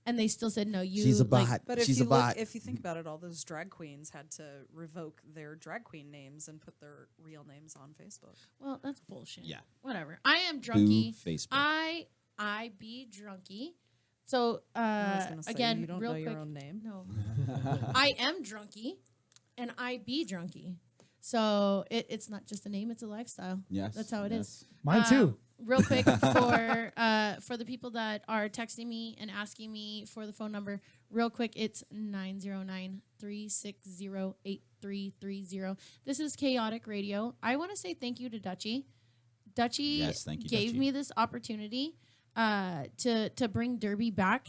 And they still said, no, you. She's a like, bot. But if She's you a bot. if you think about it, all those drag queens had to revoke their drag queen names and put their real names on Facebook. Well, that's bullshit. Yeah. Whatever. I am drunky. Boo Facebook. I be drunky. So I was gonna say, again, you don't real know quick. your own name. No. I am drunky and I be drunky. So it's not just a name, it's a lifestyle. Yes, That's how it is. Mine too. Real quick for the people that are texting me and asking me for the phone number, real quick, it's 909-360-8330. This is Kaotic Radio. I want to say thank you to Dutchie. Dutchie Yes, thank you, gave Dutchie. me this opportunity to bring Derby back.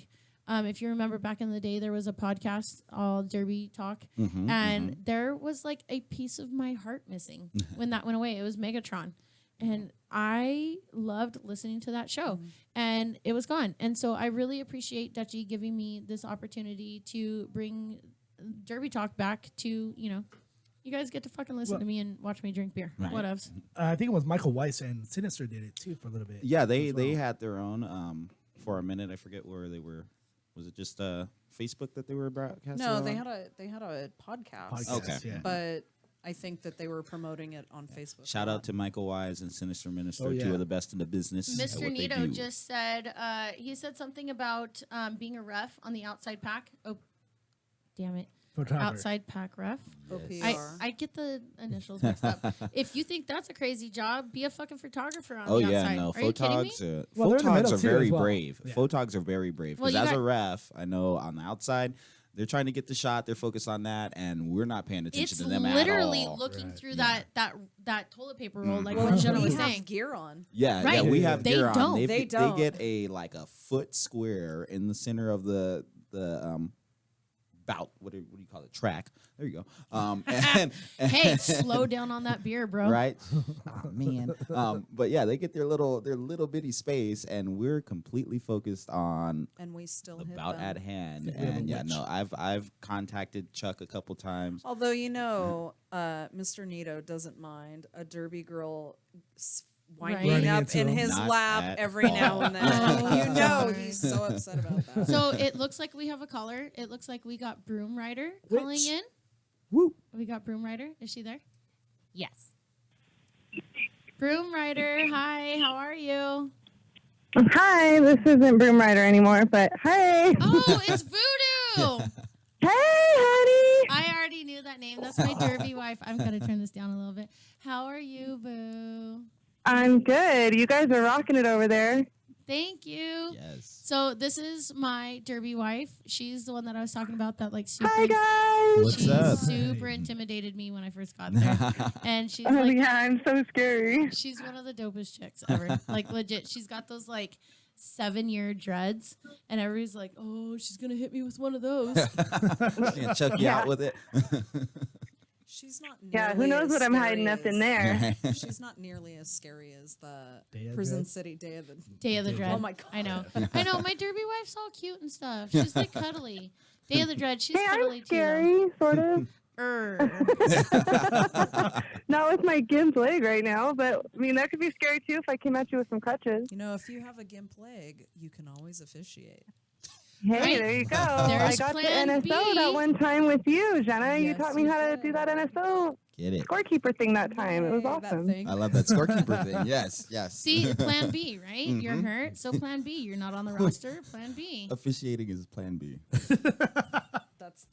If you remember back in the day, there was a podcast, all Derby Talk, and there was like a piece of my heart missing when that went away. It was Megatron. And I loved listening to that show, and it was gone. And so I really appreciate Dutchie giving me this opportunity to bring Derby Talk back to, you guys get to fucking listen to me and watch me drink beer. Right. Whatevs. I think it was Michael Weiss and Sinister did it too for a little bit. Yeah, they as well. had their own for a minute. I forget where they were. Was it just Facebook that they were broadcasting? No, on? they had a podcast. Podcast, Okay. yeah. But I think that they were promoting it on Facebook. Shout out to Michael Wise and Sinister Minister, Oh, yeah. two of the best in the business. at Mr. what they Nito do. just said, he said something about being a ref on the outside pack. Oh, damn it. Photographer. Outside pack ref. OPR. I get the initials mixed up. If you think that's a crazy job, be a fucking photographer on Oh the yeah, outside. no. Are you kidding me? Photogs, Well, they're in the middle photogs are too very as well. brave. Yeah. Photogs are very brave Well, because you as a got- ref, I know on the outside they're trying to get the shot. They're focused on that, and we're not paying attention It's to them literally at all. looking Right. through that toilet paper roll, like Well, what Jenna we was have saying. gear on. Yeah, Right. yeah, we Yeah. have They gear on. don't. They've- They don't. They get a foot square in the center of the bout. What do you call it? Track. There you go. And Hey, slow down on that beer, bro. right? Oh man. But yeah, they get their little bitty space, and we're completely focused on And we still the hit bout them. at hand. We have a And yeah, witch. no, I've contacted Chuck a couple times. Although, Mr. Nito doesn't mind a Derby girl winding Running up into in him. his Not lap at every now all. and then. Oh, You know Lord. he's so upset about that. So it looks like we have a caller. It looks like we got Broom Rider calling Which- in. Woo. We got Broom Rider. Is she there? Yes. Broom Rider, hi. How are you? Hi, this isn't Broom Rider anymore, but hi. Oh, it's Voodoo. Hey, honey. I already knew that name. That's my Derby wife. I'm gonna turn this down a little bit. How are you, Boo? I'm good. You guys are rocking it over there. Thank you. Yes. So this is my derby wife. She's the one that I was talking about that like super. Hi guys. What's she up? super intimidated me when I first got there, and she's Oh like, yeah, I'm so scary. she's one of the dopest chicks ever. Like legit, she's got those like 7-year dreads, and everybody's like, "Oh, she's gonna hit me with one of those." She's gonna chuck you out with it. She's not nearly Yeah, who knows as what I'm hiding scary up in as- there? She's not nearly as scary as the Day of Prison Dread? City Day of the Day of the Dread. Oh my God. I know. I know. My derby wife's all cute and stuff. She's like cuddly. Day of the Dread. She's Hey, cuddly I'm scary, sort of. too. Though. Not with my gimp leg right now, but I mean that could be scary too if I came at you with some crutches. You know, if you have a gimp leg, you can always officiate. Hey, Right. there you go. I There's got the plan NSO B. that one time with you, Jenna. You Yes, taught me you how to did. do that NSO Get it. scorekeeper thing that time. It was Yay, awesome. That thing. I love that scorekeeper thing. Yes, yes. See, plan B, right? You're hurt, so plan B. You're not on the roster, plan B. Officiating is plan B.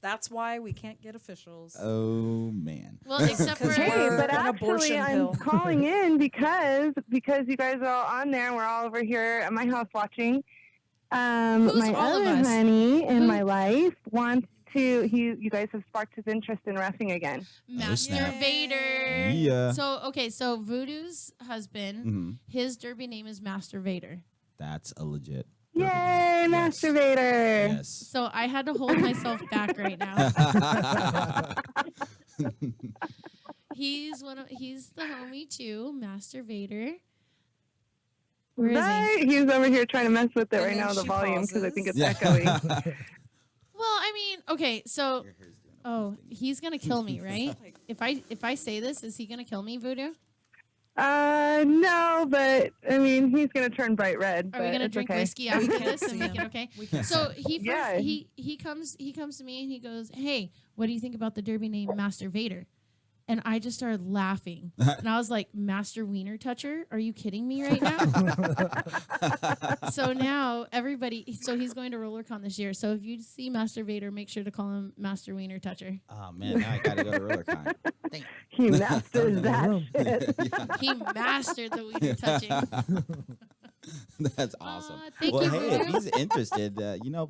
That's why we can't get officials. Oh man. Well, except for Hey, We're but an actually, abortion I'm pill. calling in because you guys are all on there. And we're all over here at my house watching. Who's My all of other us? honey in Who? my life wants to. You guys have sparked his interest in wrestling again. Master snap. Vader. Yeah. So Voodoo's husband, Mhm. his derby name is Master Vader. That's a legit. Yay, Master Vader! Yes. So I had to hold myself back right now. He's the homie too, Master Vader. Where is he? Right? He's over here trying to mess with it And right then now, the she volume, because I think it's pauses. echoey. Well, I mean, okay, so he's gonna kill me, right? If I say this, is he gonna kill me, Voodoo? No, but I mean, he's gonna turn bright red. Are we but gonna it's drink okay. whiskey after can't this and see make him. it okay? We can't So he first, Yeah. he comes to me and he goes, "Hey, what do you think about the derby name Master Vader?" And I just started laughing, and I was like, "Master Wiener Toucher? Are you kidding me right now?" So now so he's going to RollerCon this year. So if you see Master Vader, make sure to call him Master Wiener Toucher. Oh man, now I gotta go to RollerCon. Dang. He masters that room. shit. He mastered the Wiener touching. That's awesome. Thank Well, you, hey, if Voodoo. he's interested,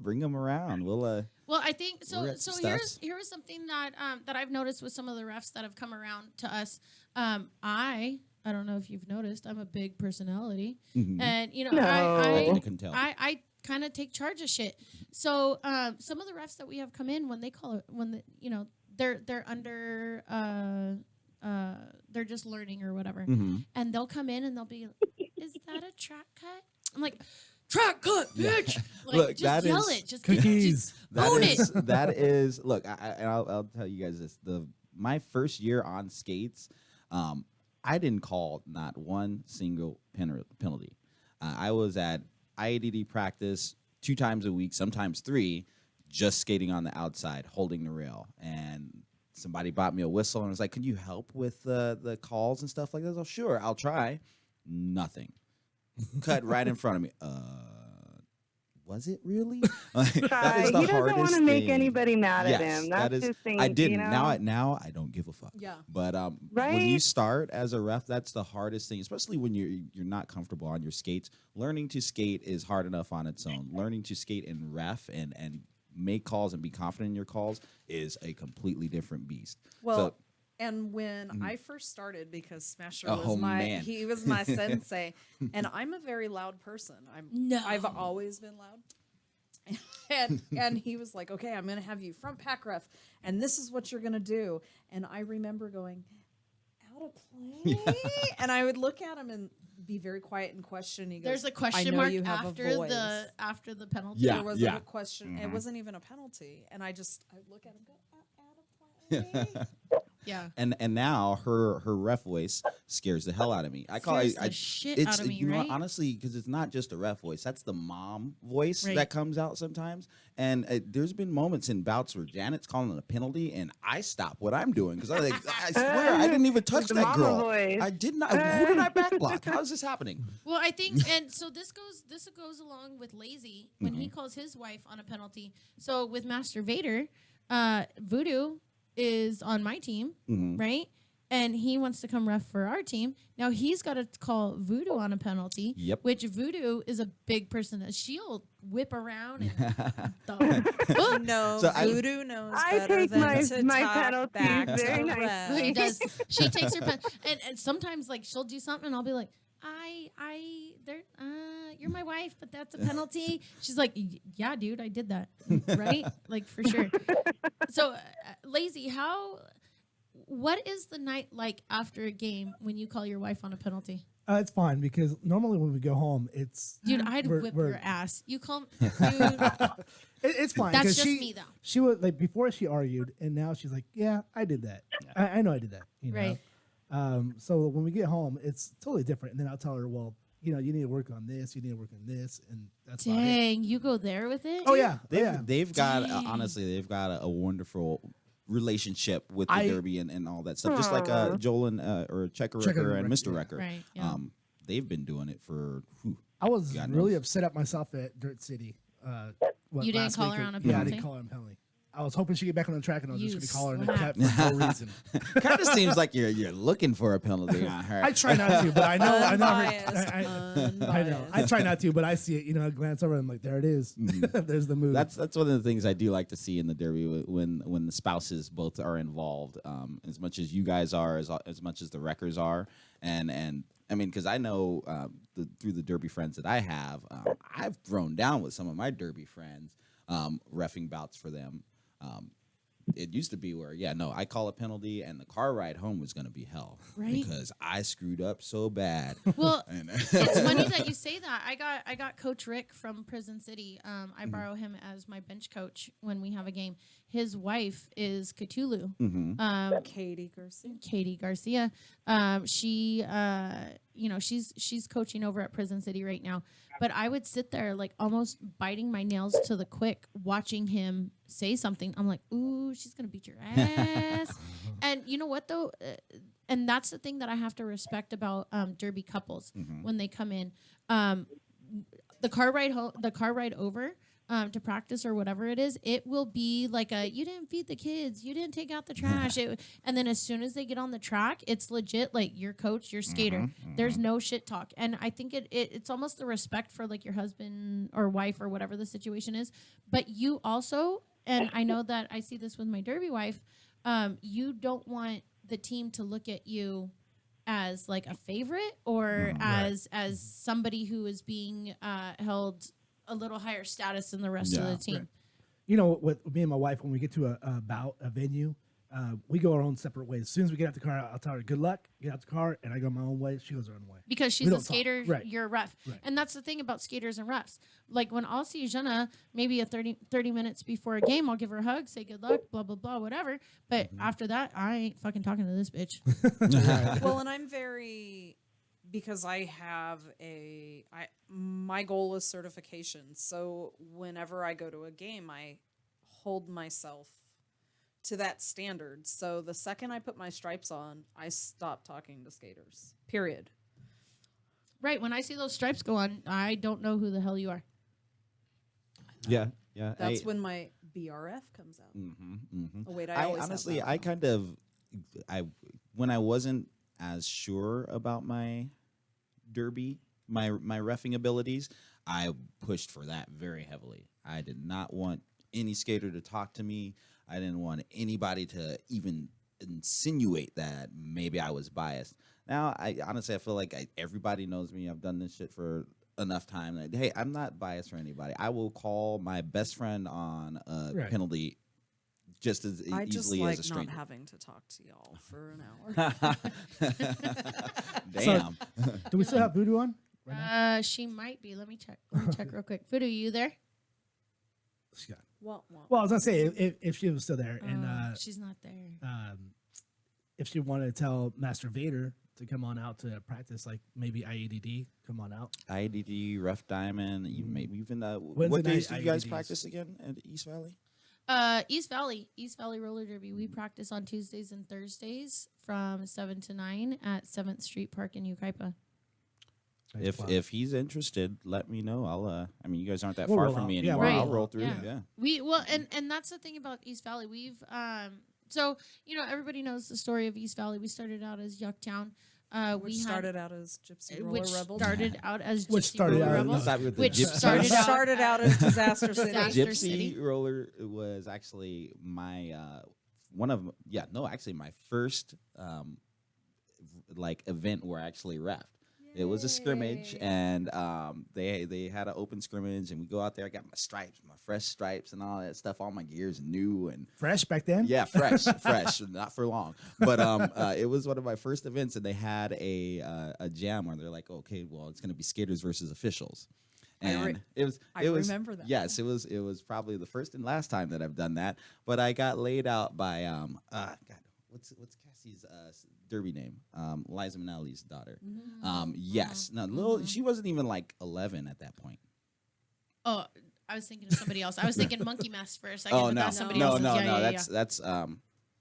bring him around. We'll Well, I think so. We're at So some stuffs. here's something that that I've noticed with some of the refs that have come around to us. I don't know if you've noticed, I'm a big personality, and you know, No. I can tell. I kind of take charge of shit. So some of the refs that we have come in when they call it they're under they're just learning or whatever, and they'll come in and they'll be, "Is that a track cut?" I'm like, "Track cut, bitch!" Like, Look, just that yell is it, just cookies. That own is it. that is look. I'll tell you guys this. My first year on skates, I didn't call not one single penalty. I was at IADD practice 2 times a week, sometimes 3, just skating on the outside, holding the rail. And somebody bought me a whistle and was like, "Can you help with the calls and stuff like that?" Oh, sure, I'll try. Nothing. Cut right in front of me. Was it really? Like, that is the he doesn't want hardest to make thing. anybody mad Yes, at him. that That's is- his thing. I didn't. You know? Now I don't give a fuck. Yeah. But when you Right? start as a ref, that's the hardest thing, especially when you're not comfortable on your skates. Learning to skate is hard enough on its own. Learning to skate and ref and make calls and be confident in your calls is a completely different beast. Well, So, and when I first started, because Smasher Oh, was man. he was my sensei, and I'm a very loud person. I've always been loud. And he was like, "Okay, I'm gonna have you front pack ref, and this is what you're gonna do." And I remember going, "Out of play," and I would look at him and be very quiet and question. He goes, There's a "I question know mark you have a voice." after the penalty. Yeah. There was a question. It wasn't even a penalty, and I look at him, and go, "Out of play." Yeah. and now her ref voice scares the hell out of me. I call Scares it the shit out of me, you know what, right? honestly, because it's not just a ref voice. That's the mom voice Right. that comes out sometimes. And there's been moments in bouts where Janet's calling it a penalty, and I stop what I'm doing because I swear I didn't even touch the that mama girl. voice. I did not. Who did I backblock? How is this happening? Well, I think, and so this goes along with Lazy when he calls his wife on a penalty. So with Master Vader, Voodoo is on my team, right? and he wants to come ref for our team. Now he's got to call Voodoo on a penalty. Yep. Which Voodoo is a big person. She'll whip around and No, So Voodoo knows I better take than my- to my talk penalties back to very the nicely. She refs. does. She takes her pen, and sometimes like she'll do something, and I'll be like, you're my wife, but that's a penalty. She's like, yeah, dude, I did that, right? Like for sure. So, Lazy, what is the night like after a game when you call your wife on a penalty? It's fine because normally when we go home, it's Dude, I'd we're- whip we're- your ass. You call, dude. It's fine. That's 'cause just she, me, though. She was like before she argued, and now she's like, "Yeah, I did that. I know I did that." You know? Right. So when we get home, it's totally different. And then I'll tell her, "Well, you need to work on this. You need to work on this," and that's about it. Dang, you go there with it? Oh yeah, They've got Dang. honestly, they've got a wonderful relationship with the I- Derby and all that stuff. Just like Joel and or Checker Checker and and Mr. Wrecker, Wrecker. Right, yeah. They've been doing it for. I was God really knows. upset at myself at Dirt City. You didn't last call week. her on a Yeah, I penalty? didn't call her on a penalty. I was hoping she'd get back on the track, and I was You just going to call her slap. and cut for no reason. Kind of seems like you're looking for a penalty on her. I try not to, but I know her. Unbiased, I know. unbiased. I try not to, but I see it. I glance over and I'm like, there it is. There's the move. That's one of the things I do like to see in the Derby when the spouses both are involved, as much as you guys are, as much as the wreckers are, and I mean, because I know through the Derby friends that I have, I've thrown down with some of my Derby friends, reffing bouts for them. It used to be where, I call a penalty and the car ride home was going to be hell. Right. Because I screwed up so bad. Well, And- it's funny that you say that. I got Coach Rick from Prison City. I borrow him as my bench coach when we have a game. His wife is Cthulhu. Katie Garcia. Katie Garcia. She, she's coaching over at Prison City right now. But I would sit there like almost biting my nails to the quick, watching him say something. I'm like, ooh, she's gonna beat your ass. And you know what though? And that's the thing that I have to respect about Derby couples when they come in. The car ride over. To practice or whatever it is, it will be like you didn't feed the kids, you didn't take out the trash, and then as soon as they get on the track, it's legit like your coach, your skater. There's no shit talk, and I think it's almost the respect for like your husband or wife or whatever the situation is. But you also, and I know that I see this with my Derby wife, you don't want the team to look at you as like a favorite or as somebody who is being held a little higher status than the rest of the team. With me and my wife, when we get to a venue, we go our own separate ways. As soon as we get out the car, I'll tell her, good luck, get out the car, and I go my own way. She goes her own way. Because she's We a don't talk. skater, Right. you're a ref. Right. And that's the thing about skaters and refs. Like when I'll see Jenna, maybe 30 minutes before a game, I'll give her a hug, say good luck, blah, blah, blah, whatever. But after that, I ain't fucking talking to this bitch. Well, and I'm very, because I have my goal is certification. So whenever I go to a game, I hold myself to that standard. So the second I put my stripes on, I stop talking to skaters. Period. Right. When I see those stripes go on, I don't know who the hell you are. yeah. That's when my BRF comes out. Oh wait, I always have honestly, that. I kind of, when I wasn't as sure about my Derby, my reffing abilities, I pushed for that very heavily. I did not want any skater to talk to me. I didn't want anybody to even insinuate that maybe I was biased. Now, I feel like everybody knows me. I've done this shit for enough time. That, hey, I'm not biased for anybody. I will call my best friend on a penalty just as I just easily like as a stranger. not having to talk to y'all for an hour. Damn. Do we still have Voodoo on? Right now? She might be. Let me check real quick. Voodoo, you there? She got- Well, Well, I was gonna say if she was still there, and She's not there. if she wanted to tell Master Vader to come on out to practice, like maybe IADD, come on out. IDD, Rough Diamond, maybe even Wednesday what days do night you guys IEDs. practice again at East Valley? East Valley Roller Derby. We practice on Tuesdays and Thursdays from 7 to 9 at 7th Street Park in Ukaipa. If he's interested, let me know. I'll you guys aren't that We'll far roll from out. me Yeah, anymore. we'll I'll roll roll out. through. Yeah. Yeah. And that's the thing about East Valley. We've So, everybody knows the story of East Valley. We started out as Yucktown. Which started out as Gypsy Roller which Rebels. started out as Which Gypsy started Roller out- Rebels. Started with the Which Gypsy. started out as Disaster City. Disaster Gypsy City. Roller was actually my my first event where I actually reffed. It was a scrimmage, and they had an open scrimmage, and we go out there. I got my stripes, my fresh stripes, and all that stuff. All my gear's new and Fresh back then? yeah, fresh, not for long. But it was one of my first events, and they had a jam where they're like, okay, well, it's gonna be skaters versus officials. And I remember that. Yes, it was probably the first and last time that I've done that. But I got laid out by God, what's Cassie's derby name? Liza Minnelli's daughter. Yes. Now she wasn't even like 11 at that point. Oh, I was thinking of somebody else. I was thinking Monkey Mask for a second. Oh but no, that's somebody no, else's. no, Yeah, no. yeah, That's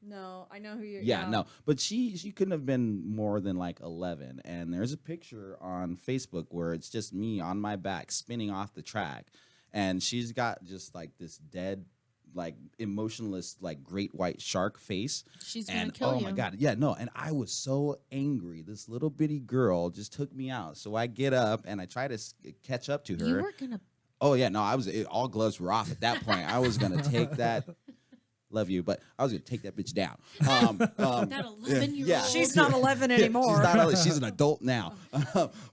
No, I know who you're. Yeah, no. But she couldn't have been more than like 11. And there's a picture on Facebook where it's just me on my back spinning off the track. And she's got just like this dead, like emotionless, like great white shark face. She's gonna and kill oh you. my God. Yeah, no. And I was so angry. This little bitty girl just took me out. So I get up and I try to catch up to her. You were gonna. Oh yeah, no, all gloves were off at that point. I was gonna take that. Love you, but I was gonna take that bitch down. That 11-year-old. Yeah, She's not 11 anymore. She's an adult now.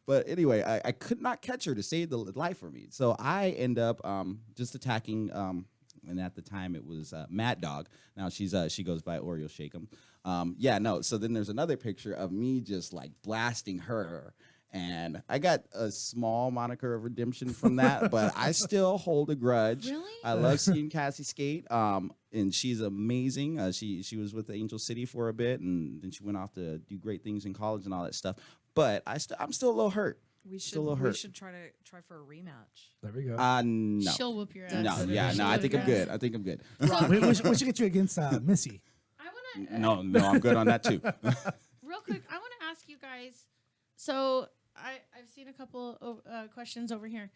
But anyway, I could not catch her to save the life for me. So I end up just attacking. And at the time it was Mad Dog. Now she goes by Oreo Shake'em. So then there's another picture of me just like blasting her. And I got a small moniker of redemption from that, but I still hold a grudge. Really? I love seeing Cassie skate, and she's amazing. She was with Angel City for a bit, and then she went off to do great things in college and all that stuff. But I'm still a little hurt. We should try for a rematch. There we go. No. She'll whoop your ass. No, I think I'm good. we should get you against Missy. I want to. No, I'm good on that too. Real quick, I want to ask you guys. So I've seen a couple of questions over here.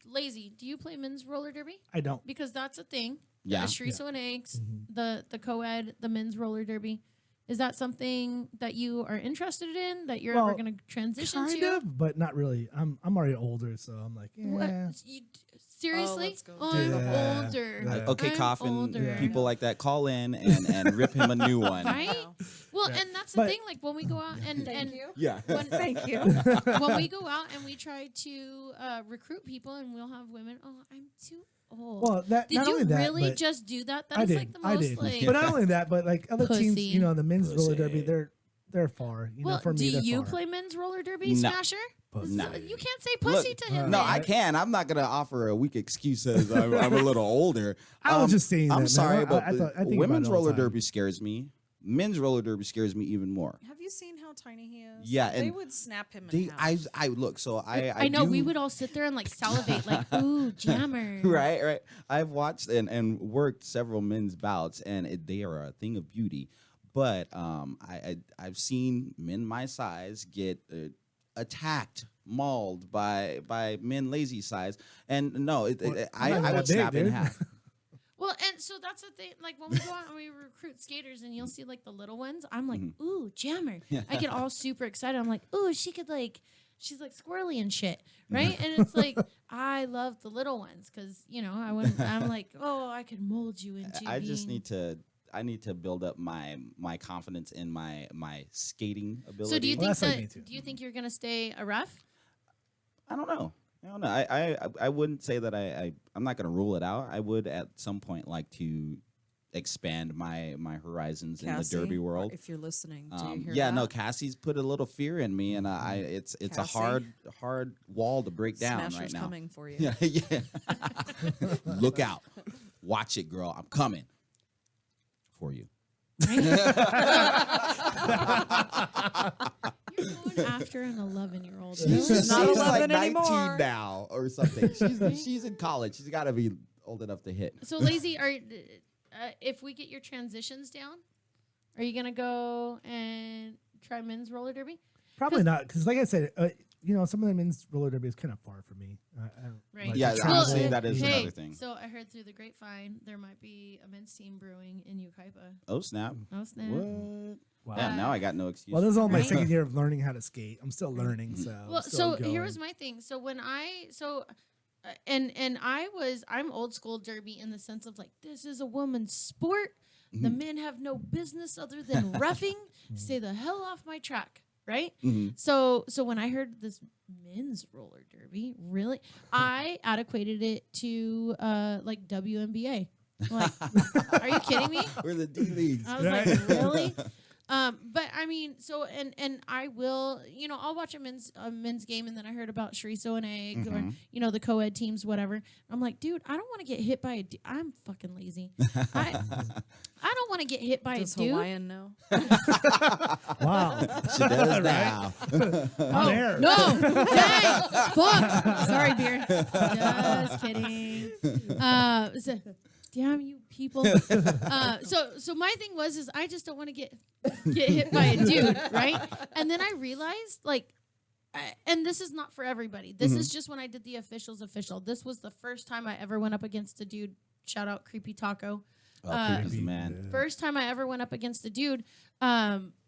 Lazy, do you play men's roller derby? I don't. Because that's a thing. Yeah. The chorizo and eggs, the co-ed, the men's roller derby. Is that something that you are interested in? That you're ever going to transition kind to? of, but not really. I'm already older, so I'm like, What? Seriously? let's go. I'm Yeah. older. Yeah. Okay, I'm Coffin, older. people like that, call in and rip him a new one. Right? Well, Yeah. and that's the But- thing. Like when we go out and Thank you. Yeah. Thank you. when we go out and we try to recruit people and we'll have women, oh, I'm too old. Well, that Did not you only that, really but just do that? I That is did. like the I most did. like. But not only that, but like other teams, Pussy. the men's roller Pussy. derby, they're far. Well, For me, do they're you far. play men's roller derby, No. Smasher? Pussy. No. You can't say pussy Look, to him. No, man. I can. I'm not gonna offer a weak excuse as I'm a little older. I was just saying that, I'm man. sorry, but I think women's about it all the roller time. derby scares me. Men's roller derby scares me even more. Have you seen how tiny he is? Yeah, they and would snap him in I half. look. So I know do- we would all sit there and like salivate, like, ooh, jammer. Right. I've watched and worked several men's bouts, and they are a thing of beauty. But I've seen men my size get attacked, mauled by men lazy size, and no, I not would that big, snap in dude. half. Well, and so that's the thing. Like when we go out and we recruit skaters, and you'll see like the little ones. I'm like, ooh, jammer. I get all super excited. I'm like, ooh, she's like squirrely and shit, right? And it's like I love the little ones because I'm like, oh, I could mold you into. I just being- need to build up my confidence in my skating ability. So do you Well, think that's like me too. do you think you're gonna stay a ref? I don't know. I wouldn't say that I'm not going to rule it out. I would at some point like to expand my horizons in the Cassie, derby world. If you're listening, do you hear Yeah, that? no, Cassie's put a little fear in me, and it's a Cassie? hard wall to break down Smasher's right now. coming for you. Yeah. Look out. Watch it, girl. I'm coming for you. You're going after an 11-year-old. She's not She's 11 like anymore. 19 now or something. She's in college. She's got to be old enough to hit. So lazy, if we get your transitions down, are you gonna go and try men's roller derby? Probably not, because like I said, some of the men's roller derby is kind of far for me. Right. like, Yeah, to honestly, travel. that is hey, another thing. So I heard through the grapevine there might be a men's team brewing in Yucaipa. Oh snap! Oh snap. What? Wow. Yeah, now I got no excuse. Well, this is all my Right? second year of learning how to skate. I'm still learning, so Well, I'm still so here going. was my thing. So when I'm old school derby in the sense of like, this is a woman's sport. The men have no business other than roughing. Stay the hell off my track, right? So when I heard this men's roller derby, really, I adequated it to like WNBA. Like, are you kidding me? We're the D leagues. I was like, really? But I mean, so and I will, I'll watch a men's game, and then I heard about chorizo and eggs, or the co-ed teams, whatever. I'm like, dude, I don't want to get hit by I'm fucking lazy. I don't want to get hit by Does a dude. Hawaiian know? Wow. She does now. On air. No, dang, fuck. Sorry, beer. Just kidding. Damn you people. So my thing is I just don't want to get hit by a dude, right? And then I realized, like, and this is not for everybody. This is just when I did the officials official. This was the first time I ever went up against a dude. Shout out Creepy Taco. Creepy's the man. First time I ever went up against a dude.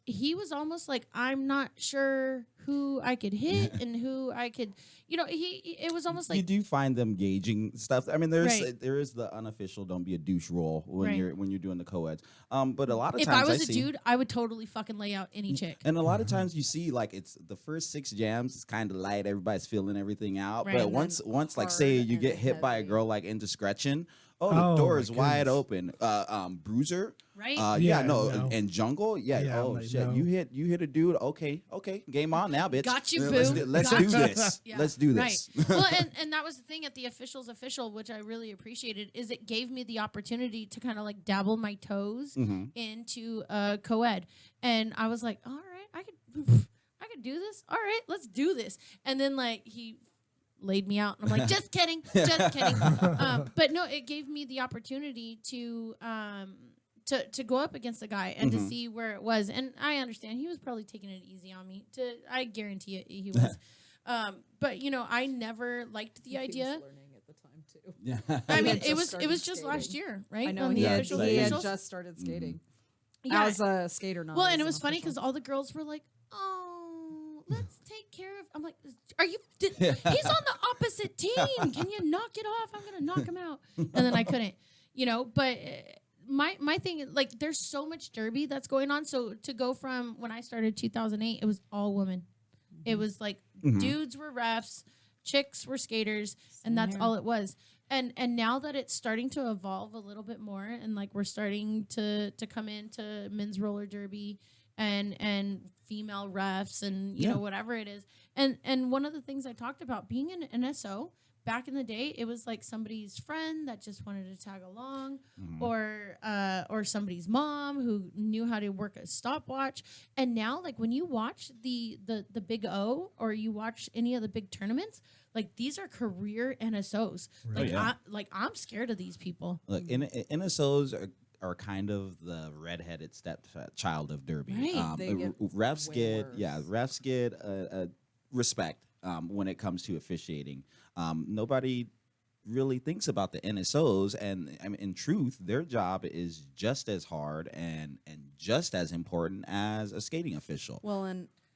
He was almost like, I'm not sure who I could hit and who I could, it was almost like, You do find them gauging stuff. I mean, there Right. is the unofficial "don't be a douche" rule when Right. you're doing the co-eds. But a lot of if times I was a see, dude, I would totally fucking lay out any chick. and a lot of times you see like it's the first 6 jams is kind of light. Everybody's feeling everything out. Right. But And once like hard say you and get hit by a heavy. girl like indiscretion. Oh, Oh, the door my is wide goodness. open. Bruiser. Right? Yeah, Yeah, no, no. and jungle. Yeah. Yeah, oh like, shit, no. you hit a dude. Okay. Game on now, bitch. Got you, Let's boo. do, let's Got do you. this. Yeah, Let's do this. Right. Well, and that was the thing at the officials official, which I really appreciated, is it gave me the opportunity to kind of like dabble my toes into co-ed, and I was like, all right, I could do this. All right, let's do this. And then like he laid me out, and I'm like, just kidding, just kidding. But no, it gave me the opportunity to go up against a guy and to see where it was. And I understand he was probably taking it easy on me. I guarantee it, he was. But I never liked the He idea. was learning at the time too. Yeah. I He mean, had it just was started just last skating. year, right? I know On he the had, officials he had officials. just started skating. Yeah. As a skater, not Well, as and it an was funny official. because all the girls were like, "Oh, let's take care of." I'm like, "Are you? He's on the opposite team. Can you knock it off? I'm gonna knock him out." And then I couldn't, But my thing is like, there's so much derby that's going on. So to go from when I started 2008, it was all women. It was like dudes were refs, chicks were skaters, and that's here. all it was. And now that it's starting to evolve a little bit more, and like we're starting to come into men's roller derby and female refs and you know whatever it is. And one of the things I talked about being an NSO back in the day, it was like somebody's friend that just wanted to tag along, or somebody's mom who knew how to work a stopwatch. And now, like when you watch the Big O or you watch any of the big tournaments, like these are career NSOs. Like I'm scared of these people. Look, NSOs are kind of the redheaded stepchild of derby. Right. They get Refs way get worse. respect when it comes to officiating. Nobody really thinks about the NSOs, and I mean, in truth, their job is just as hard and just as important as a skating official. Well,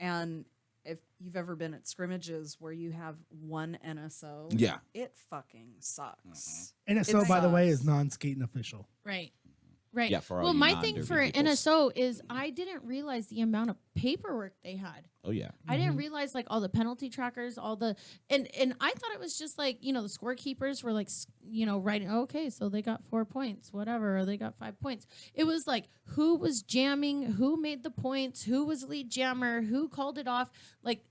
and if you've ever been at scrimmages where you have one NSO, Yeah. it fucking sucks. NSO, It by the way, sucks. is non-skating official. Right. Right. Yeah, for all well, you my thing non-derby for peoples. NSO is I didn't realize the amount of paperwork they had. Oh yeah. I didn't realize like all the penalty trackers, all the and I thought it was just like, the scorekeepers were like, writing, okay, so they got 4 points, whatever, or they got 5 points. It was like who was jamming, who made the points, who was lead jammer, who called it off. Like,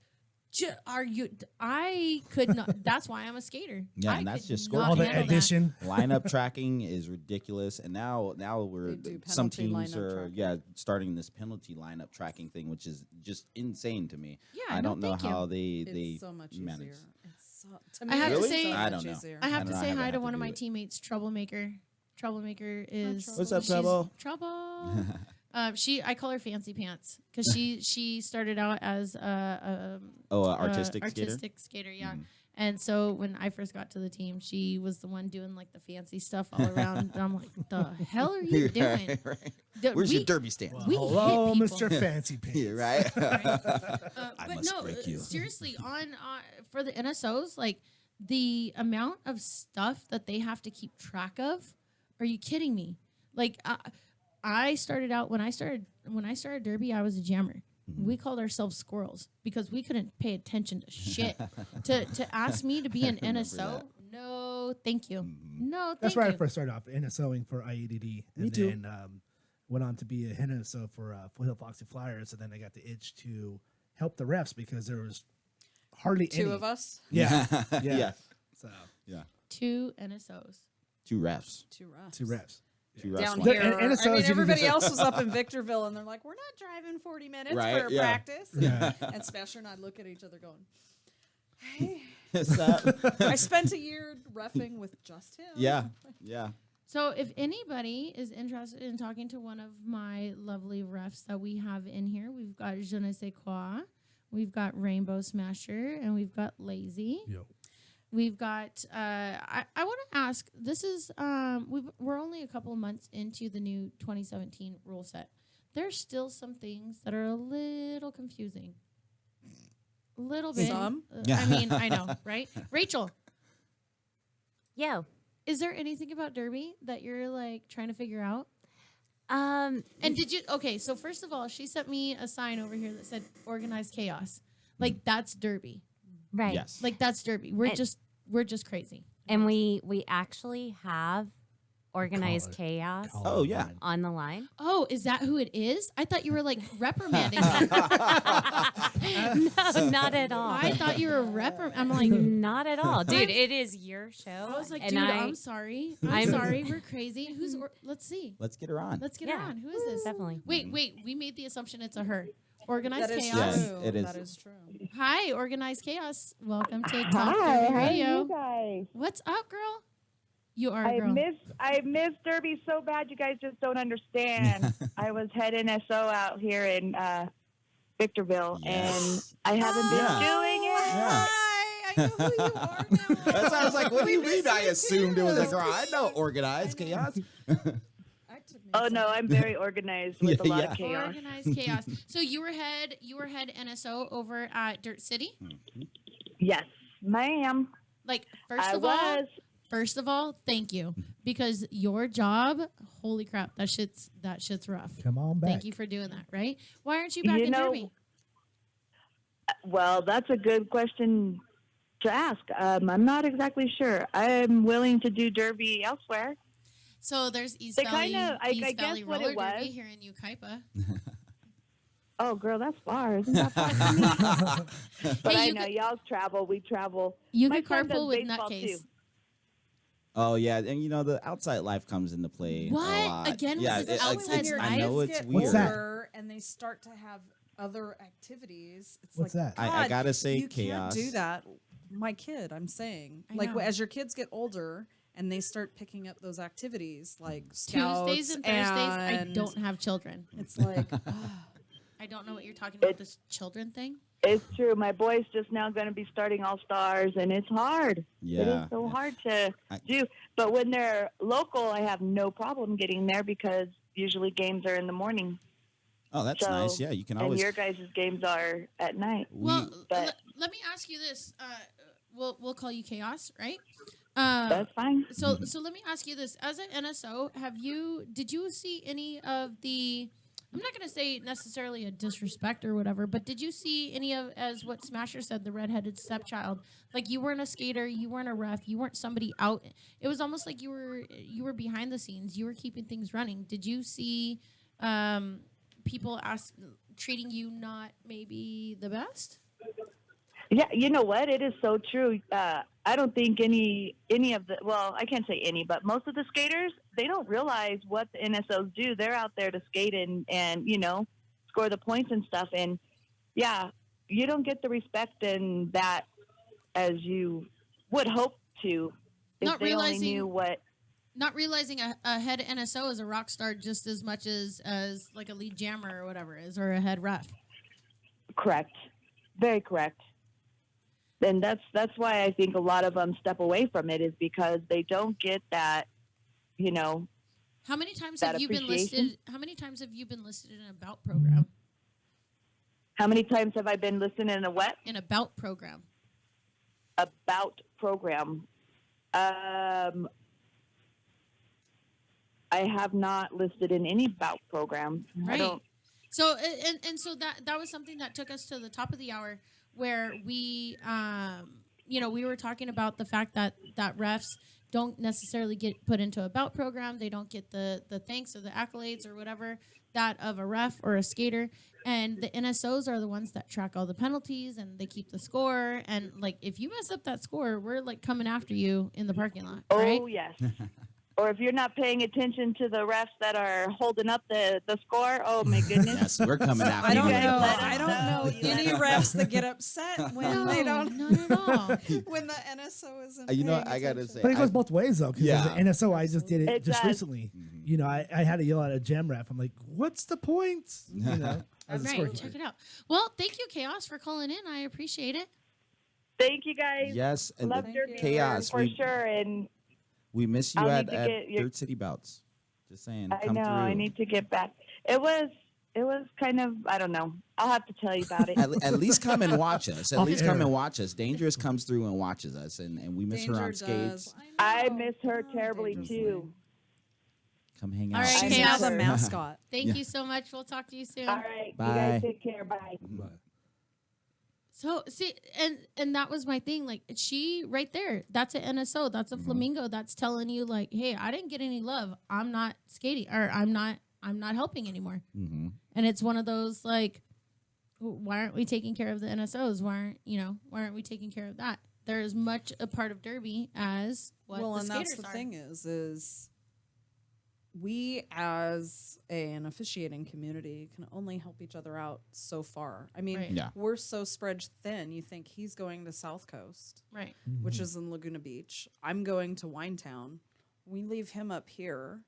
I could not. That's why I'm a skater. Yeah, I and that's could just not All the handle that. addition. Lineup tracking is ridiculous, and now we're They do some penalty teams lineup are starting this penalty lineup tracking thing, which is just insane to me. Yeah, I no, don't know thank you. how they It's so much manage. easier. It's to I have to it's say- so I much don't know. easier. I have I to don't know, I say haven't hi had to to one of do my it. teammates, Troublemaker. Troublemaker is What's up, she's- Trouble? Trouble. I call her Fancy Pants because she started out as artistic skater? artistic skater, yeah. And so when I first got to the team, she was the one doing like the fancy stuff all around. And I'm like, the hell are you doing? Where's your derby stance? We Hello, hit people. Mr. Fancy Pants. Yeah, right. But must no, break you. seriously, on for the NSOs, like the amount of stuff that they have to keep track of. Are you kidding me? Like I started out when I started derby, I was a jammer. We called ourselves squirrels because we couldn't pay attention to shit. to ask me to be an NSO, that. no, thank you. No, thank That's you. where I first started off, NSOing for IADD. And Me too. then went on to be a NSO for Foothill Foxy Flyers. And then I got the itch to help the refs because there was hardly Two any. of us. Yeah. yeah. Yeah. So, Yeah. 2 NSOs. 2 refs. Two refs. 2 refs. 2 refs. Down one- here. And I mean, NSOs, everybody you can else was up in Victorville, and they're like, "We're not driving 40 minutes Right, for yeah. practice." Yeah. And Smasher and I look at each other, going, "Hey, So- I spent a year reffing with just him." yeah. Yeah. So if anybody is interested in talking to one of my lovely refs that we have in here, we've got Je ne sais quoi, we've got Rainbow Smasher, and we've got Lazy. Yo. We've got. I want to ask. This is. We're only a couple of months into the new 2017 rule set. There's still some things that are a little confusing. A little bit. Some? I mean, I know, right? Rachel, Yo. is there anything about Derby that you're like trying to figure out? Um, And did you? Okay, so first of all, she sent me a sign over here that said "Organized Chaos." Like that's Derby. right. Yes. Like that's Derby. We're And- just crazy. And we actually have organized it. chaos Call Oh, it yeah. mine. on the line. Oh, is that who it is? I thought you were like reprimanding me. No, not at all. I thought you were I'm like, Not at all, dude. It is your show. I was like, and dude, I'm sorry. I'm I'm- sorry. We're crazy. Let's see. Let's get her on. Let's get her Yeah. on. Who is this? Definitely. Wait. We made the assumption it's a her. Organized That is Chaos. Yes, true. it is. That is true. Hi, Organized Chaos. Welcome to Talk Hi, Derby how are Radio. you guys? What's up, girl? You are a I girl. miss Derby so bad. You guys just don't understand. I was head NSO out here in Victorville, Yes. and I haven't been Yeah. doing it. Yeah. Hi, I know who you are now. That's why I was like, what do you We mean? miss I you assumed too. it was a girl. I know organized chaos. I took me Oh a no, second. I'm very organized with a lot Yeah. of chaos. Organized Chaos. So you were head NSO over at Dirt City? Yes, ma'am. Like I was. First of all, thank you. Because your job, holy crap, that shit's rough. Come on back. Thank you for doing that, right? Why aren't you back You in know, Derby? Well, that's a good question to ask. I'm not exactly sure. I'm willing to do Derby elsewhere. So there's East They Valley, kinda- I East guess Valley what Roller it was- Derby here in Ukaipa. Oh, girl, that's far. Isn't that far from me? But Hey, I you know could- y'all travel. We travel. You My could son does carpool with baseball, Nutcase. too. Oh yeah, and you know the outside life comes into play. What? A lot. Again with Yeah, this like, outside it's- life? I know Kids it's get weird. What's that? older and they start to have other activities. It's What's like, that? I God, gotta say you chaos. can't do that. My kid, I'm saying, I like know. as your kids get older and they start picking up those activities, like scouts Tuesdays and Thursdays, I and don't have children. It's like, I don't know what you're talking about, this children thing. It's true. My boy's just now going to be starting All Stars, and it's hard. It Yeah. is so hard to I- do. But when they're local, I have no problem getting there because usually games are in the morning. Oh, that's So- nice. Yeah, you can And always. your guys' games are at night. Well, but- let me ask you this. We'll call you Chaos, right? That's fine. So let me ask you this: as an NSO, did you see any of the? I'm not going to say necessarily a disrespect or whatever, but did you see any of, as what Smasher said, the redheaded stepchild? Like you weren't a skater, you weren't a ref, you weren't somebody out. It was almost like you were behind the scenes. You were keeping things running. Did you see people treating you not maybe the best? Yeah, you know what? It is so true. I don't think any of the, well, I can't say any, but most of the skaters, they don't realize what the NSOs do. They're out there to skate and you know, score the points and stuff. And yeah, you don't get the respect and that as you would hope to if Not they only realizing- knew what. Not realizing a head NSO is a rock star just as much as like a lead jammer or whatever is, or a head ref. Correct. Very correct. And that's why I think a lot of them step away from it, is because they don't get that, you know. How many times That have you been appreciation? listed? How many times have you been listed in a bout program? How many times have I been listening in a what? In a bout program. About program. I have not listed in any bout program. I Right. don't. So and so that was something that took us to the top of the hour, where we we were talking about the fact that refs don't necessarily get put into a bout program. They don't get the thanks or the accolades or whatever that of a ref or a skater. And the NSOs are the ones that track all the penalties and they keep the score. And like if you mess up that score, we're like coming after you in the parking lot. Right? Oh yes. Or if you're not paying attention to the refs that are holding up the score, oh my goodness. Yes, we're coming after I don't you. know. let us I don't know. know You let any us refs that get upset when they don't. not at all. When the NSO isn't. You know, paying I gotta attention. say, But it goes I- both ways though. Because Yeah. as an NSO, I just did it It just does. recently. You know, I had to yell at a gem ref. I'm like, "What's the point?" You know, as a Right. scorekeeper. Check it out. Well, thank you, Chaos, for calling in. I appreciate it. Thank you guys. Yes, and Love the Derby chaos. for sure. And We miss you I'll at need to get your- Third City Bouts. Just saying, I come know through. I need to get back. It was kind of, I don't know. I'll have to tell you about it. At least come and watch us. At Off least air. come and watch us. Dangerous comes through and watches us, and we miss her Danger on skates. does. I know. miss her Oh, terribly Danger's too. Come hang All out. right, She's Chaos. now the Sure. mascot. Thank Yeah. you so much. We'll talk to you soon. All right. Bye. You guys take care. Bye. So see, and that was my thing. Like she right there, that's an NSO, that's a flamingo that's telling you like, hey, I didn't get any love. I'm not skating, or I'm not helping anymore. Mm-hmm. And it's one of those like, why aren't we taking care of the NSOs? Why aren't we taking care of that? They're as much a part of Derby as what Well, the and skaters that's the are. thing is we as an officiating community can only help each other out so far. I mean, Right. Yeah. we're so spread thin. You think he's going to South Coast, Right. which is in Laguna Beach. I'm going to Winetown. We leave him up here.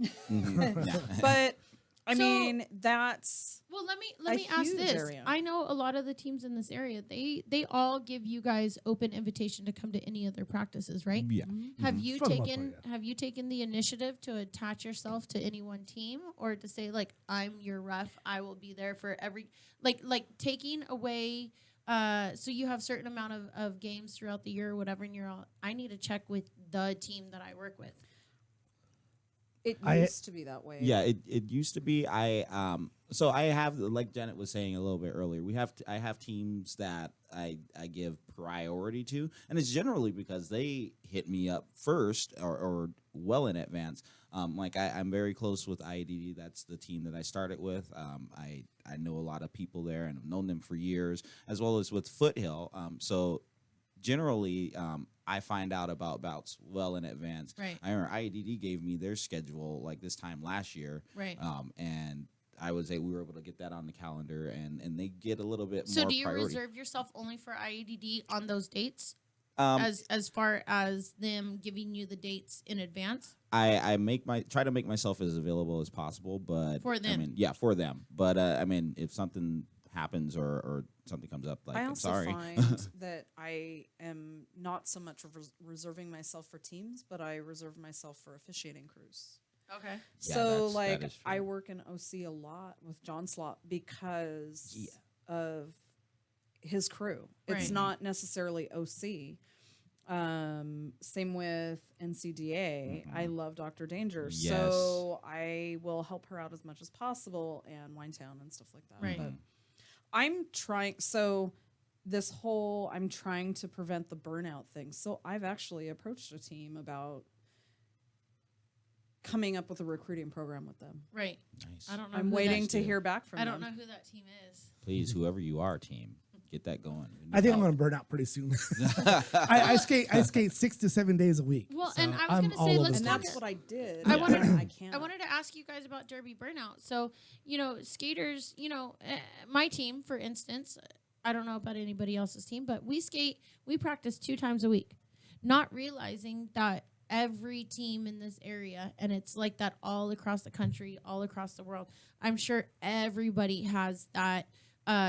Mm-hmm. Yeah. But I So- mean, that's Well, let a me ask huge this. area. I know a lot of the teams in this area. They all give you guys open invitation to come to any of their practices, right? Yeah. Have you For the most taken part, yeah. Have you taken the initiative to attach yourself to any one team, or to say like, I'm your ref, I will be there for every like taking away so you have certain amount of games throughout the year or whatever, and you're all, I need to check with the team that I work with. it I- used to be that way. Yeah, it used to be. So I have, like Janet was saying a little bit earlier, I have teams that I give priority to, and it's generally because they hit me up first or well in advance. Like I'm very close with IADD. That's the team that I started with. I know a lot of people there and I've known them for years, as well as with Foothill. So generally, I find out about bouts well in advance. Right. I remember IADD gave me their schedule like this time last year. Right. And I would say we were able to get that on the calendar, and they get a little bit So more do you priority. reserve yourself only for IADD on those dates, Um, as far as them giving you the dates in advance? I try to make myself as available as possible, but For them. I mean, yeah, for them. But I mean, if something happens or something comes up, like I I'm also sorry. find that I am not so much reserving myself for teams, but I reserve myself for officiating crews. Okay. Yeah, So, that like, is true. I work in OC a lot with John Slot because of his crew. It's Right. not necessarily OC. Same with NCDA. I love Dr. Danger. Yes. So I will help her out as much as possible, and Winetown and stuff like that. Right. But I'm trying, so this whole, I'm trying to prevent the burnout thing. So I've actually approached a team about coming up with a recruiting program with them. Right. Nice. I don't know. I'm who waiting that, to hear back from I them. don't know who that team is. Please, whoever you are, team, get that going. We I need think I'm help. going to burn out pretty soon. I skate 6 to 7 days a week. Well, so and I was I'm gonna all say, over let's the And talk- place. that's what I did. I wanted- I can't. I wanted to ask you guys about Derby burnout. So, skaters, my team, for instance, I don't know about anybody else's team, but we practice 2 times a week, not realizing that every team in this area, and it's like that all across the country, all across the world. I'm sure everybody has that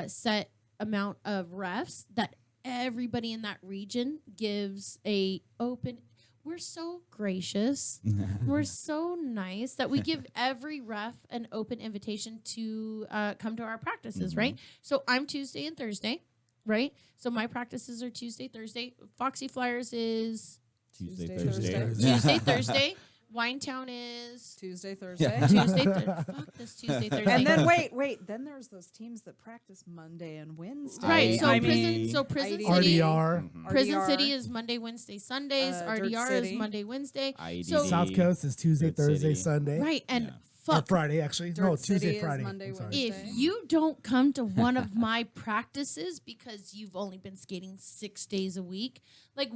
set amount of refs that everybody in that region gives a open. We're so gracious. We're so nice that we give every ref an open invitation to come to our practices, right? So I'm Tuesday and Thursday, right? So my practices are Tuesday, Thursday. Foxy Flyers is Tuesday, Tuesday, Thursday. Winetown is Tuesday, Thursday. Fuck this Tuesday, Thursday. And then wait. Then there's those teams that practice Monday and Wednesday. Right. So I prison. mean, So prison IDD. city. RDR. Prison RDR. City is Monday, Wednesday, Sundays. Dirt RDR is City. Monday, Wednesday. IDD. So South Coast is Tuesday, Dirt Thursday, City. Sunday. right and Yeah. Or fuck. Friday, actually. Dirt No, City Tuesday, is Friday. Monday, I'm sorry. Wednesday. If you don't come to one of my practices because you've only been skating 6 days a week, like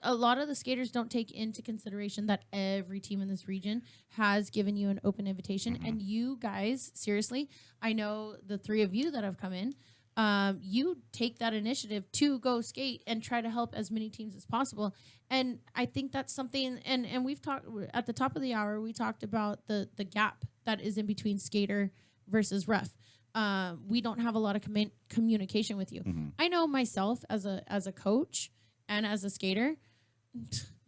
a lot of the skaters don't take into consideration that every team in this region has given you an open invitation. And you guys, seriously, I know the three of you that have come in, you take that initiative to go skate and try to help as many teams as possible. And I think that's something, and we've talked at the top of the hour, we talked about the gap that is in between skater versus ref. We don't have a lot of communication with you. I know myself as a coach and as a skater,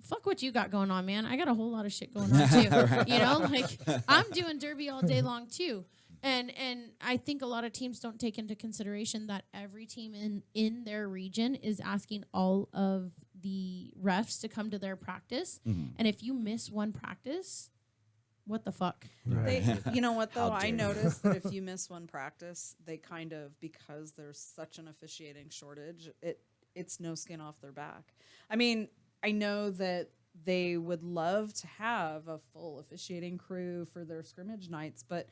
fuck what you got going on, man. I got a whole lot of shit going on too. You know, like I'm doing derby all day long too. And I think a lot of teams don't take into consideration that every team in their region is asking all of the refs to come to their practice. And if you miss one practice, what the fuck? They, you know what though? How I dare noticed that if you miss one practice, they kind of, because there's such an officiating shortage, it's no skin off their back. I mean, I know that they would love to have a full officiating crew for their scrimmage nights, but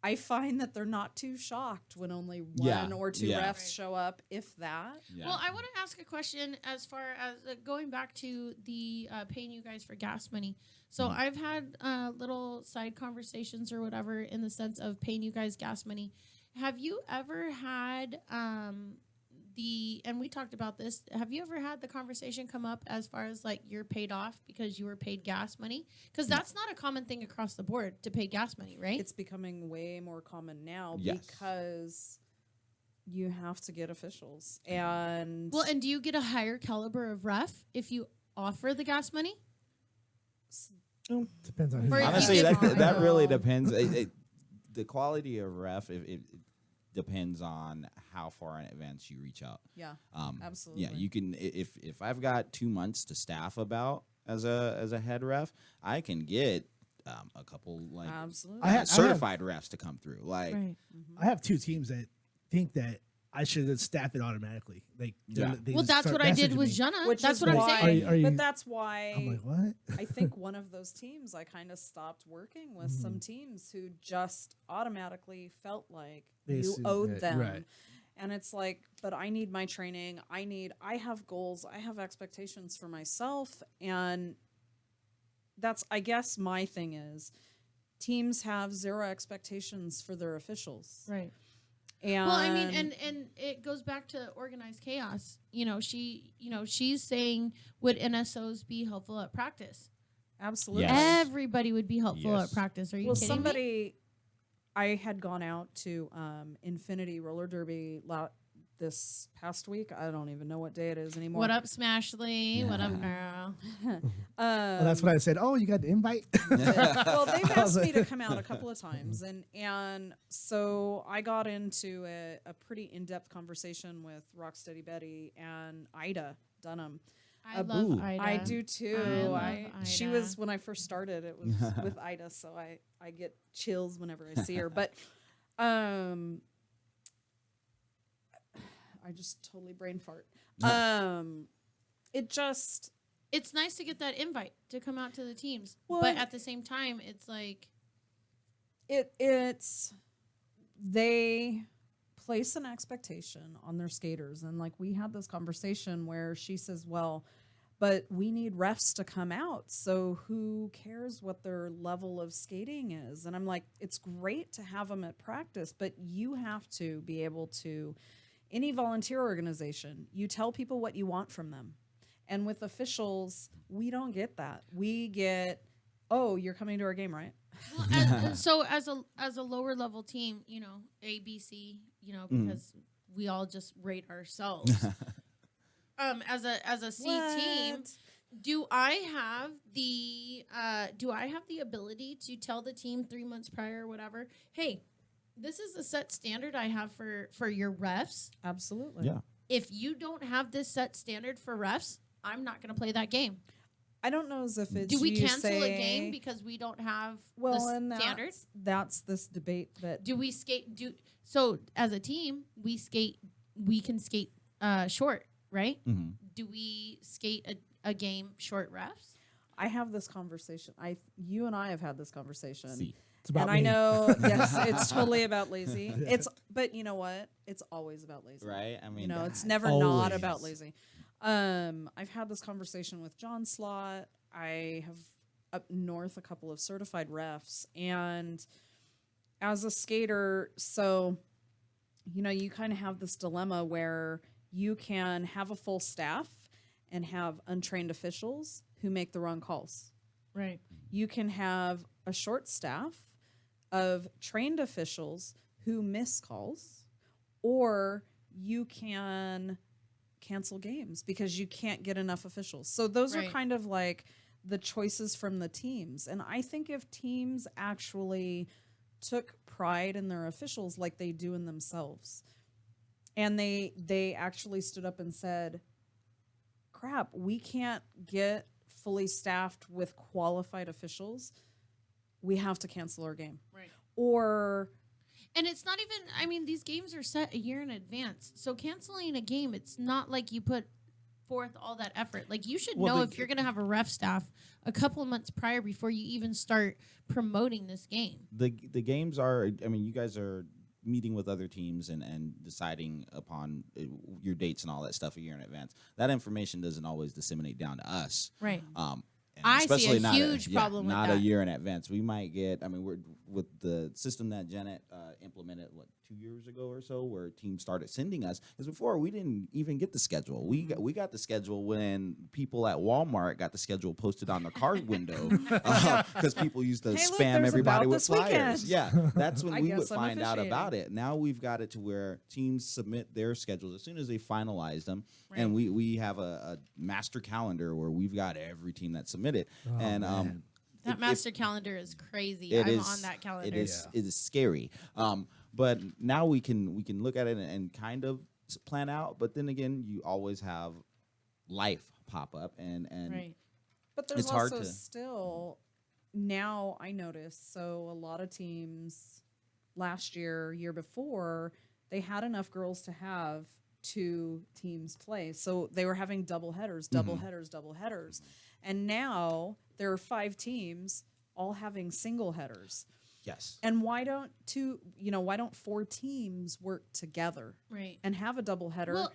I find that they're not too shocked when only one or two refs show up, if that. Yeah. Well, I want to ask a question as far as going back to the paying you guys for gas money. So I've had little side conversations or whatever in the sense of paying you guys gas money. Have you ever had and we talked about this, have you ever had the conversation come up as far as like you're paid off because you were paid gas money? Because that's not a common thing across the board to pay gas money, right? It's becoming way more common now Yes. because you have to get officials. And Well, and do you get a higher caliber of ref if you offer the gas money? Depends on who. Or if you Honestly, get- that really depends. The quality of ref, it depends on how far in advance you reach out. yeah, Absolutely. Yeah, absolutely. you can. If I've got 2 months to staff about as a head ref, I can get a couple like Absolutely. I have- certified refs to come through. Like, Right. I have two teams that think that I should staff it automatically. Like, Yeah. they Well, just that's start what I did messaging with me. Jana. Which That's is what I'm why, saying. Are you- but that's why I'm like, what? I think one of those teams I kind of stopped working with some teams who just automatically felt like They you assumed owed that- them. right. And it's like, but I need my training. I have goals. I have expectations for myself. And that's, I guess my thing is teams have zero expectations for their officials. Right. And Well, I mean, and it goes back to organized chaos. She's saying, would NSOs be helpful at practice? absolutely. Yes. Everybody would be helpful Yes. at practice. Are you Well, kidding me? somebody, I had gone out to Infinity Roller Derby this past week. I don't even know what day it is anymore. What up, Smashley? What up, girl? Well, that's what I said. Oh, you got the invite? Well, they've asked me to come out a couple of times, and so I got into a pretty in-depth conversation with Rocksteady Betty and Ida Dunham. I love Ida. I do too. I love She Ida. was when I first started. It was with Ida, so I get chills whenever I see her. But I just totally brain fart. It just It's nice to get that invite to come out to the teams, Well, but at the same time, it's like it's they place an expectation on their skaters, and like we had this conversation where she says, well, but we need refs to come out, so who cares what their level of skating is? And I'm like, it's great to have them at practice, but you have to be able to, any volunteer organization, you tell people what you want from them. And with officials, we don't get that. We get, oh, you're coming to our game, right? well, so as a lower level team, ABC, because we all just rate ourselves. As a C team, do I have the ability to tell the team 3 months prior or whatever, hey, this is a set standard I have for your refs. Absolutely. Yeah. If you don't have this set standard for refs, I'm not going to play that game. I don't know as if it's Do we you cancel a say- game because we don't have and the standard? that's this debate that Do we skate? So as a team, we can skate short, right? Mm-hmm. Do we skate a game short refs? I have this conversation. You and I have had this conversation. See. It's about And me. I know, yes, it's totally about lazy. But you know what? It's always about lazy. Right? I mean, You know, it's that- never not Always. about lazy. I've had this conversation with John Slott. I have up north a couple of certified refs, and as a skater, so you know, you kind of have this dilemma where you can have a full staff and have untrained officials who make the wrong calls. Right. You can have a short staff of trained officials who miss calls, or you can cancel games because you can't get enough officials. So those are Right. kind of like the choices from the teams. And I think if teams actually took pride in their officials like they do in themselves, and they actually stood up and said, crap, we can't get fully staffed with qualified officials, we have to cancel our game. Right. Or And it's not even, I mean, these games are set a year in advance. So canceling a game, it's not like you put forth all that effort. Like, you should know if you're going to have a ref staff a couple of months prior before you even start promoting this game. The games are, I mean, you guys are meeting with other teams and deciding upon your dates and all that stuff a year in advance. That information doesn't always disseminate down to us. Right. And I see a especially not huge problem with not that. a year in advance. We might get, I mean, we're with the system that Janet implemented, 2 years ago or so, where teams started sending us, because before we didn't even get the schedule. We got the schedule when people at Walmart got the schedule posted on their car window, because people used to Hey, look, spam there's everybody about with this flyers. weekend. Yeah, that's when I we would guess I'm find out about officiating. it. Now we've got it to where teams submit their schedules as soon as they finalize them, and we have a master calendar where we've got every team that submitted. Oh, And man. That master calendar is crazy. it I'm is- on that calendar. It is scary. But now we can look at it and kind of plan out. But then again, you always have life pop up, and Right. But there's It's hard also to- still, now I notice, so a lot of teams last year before, they had enough girls to have 2 teams play. So they were having double headers. And now there are 5 teams all having single headers. yes, And why don't 4 teams work together Right. and have a double header? Well,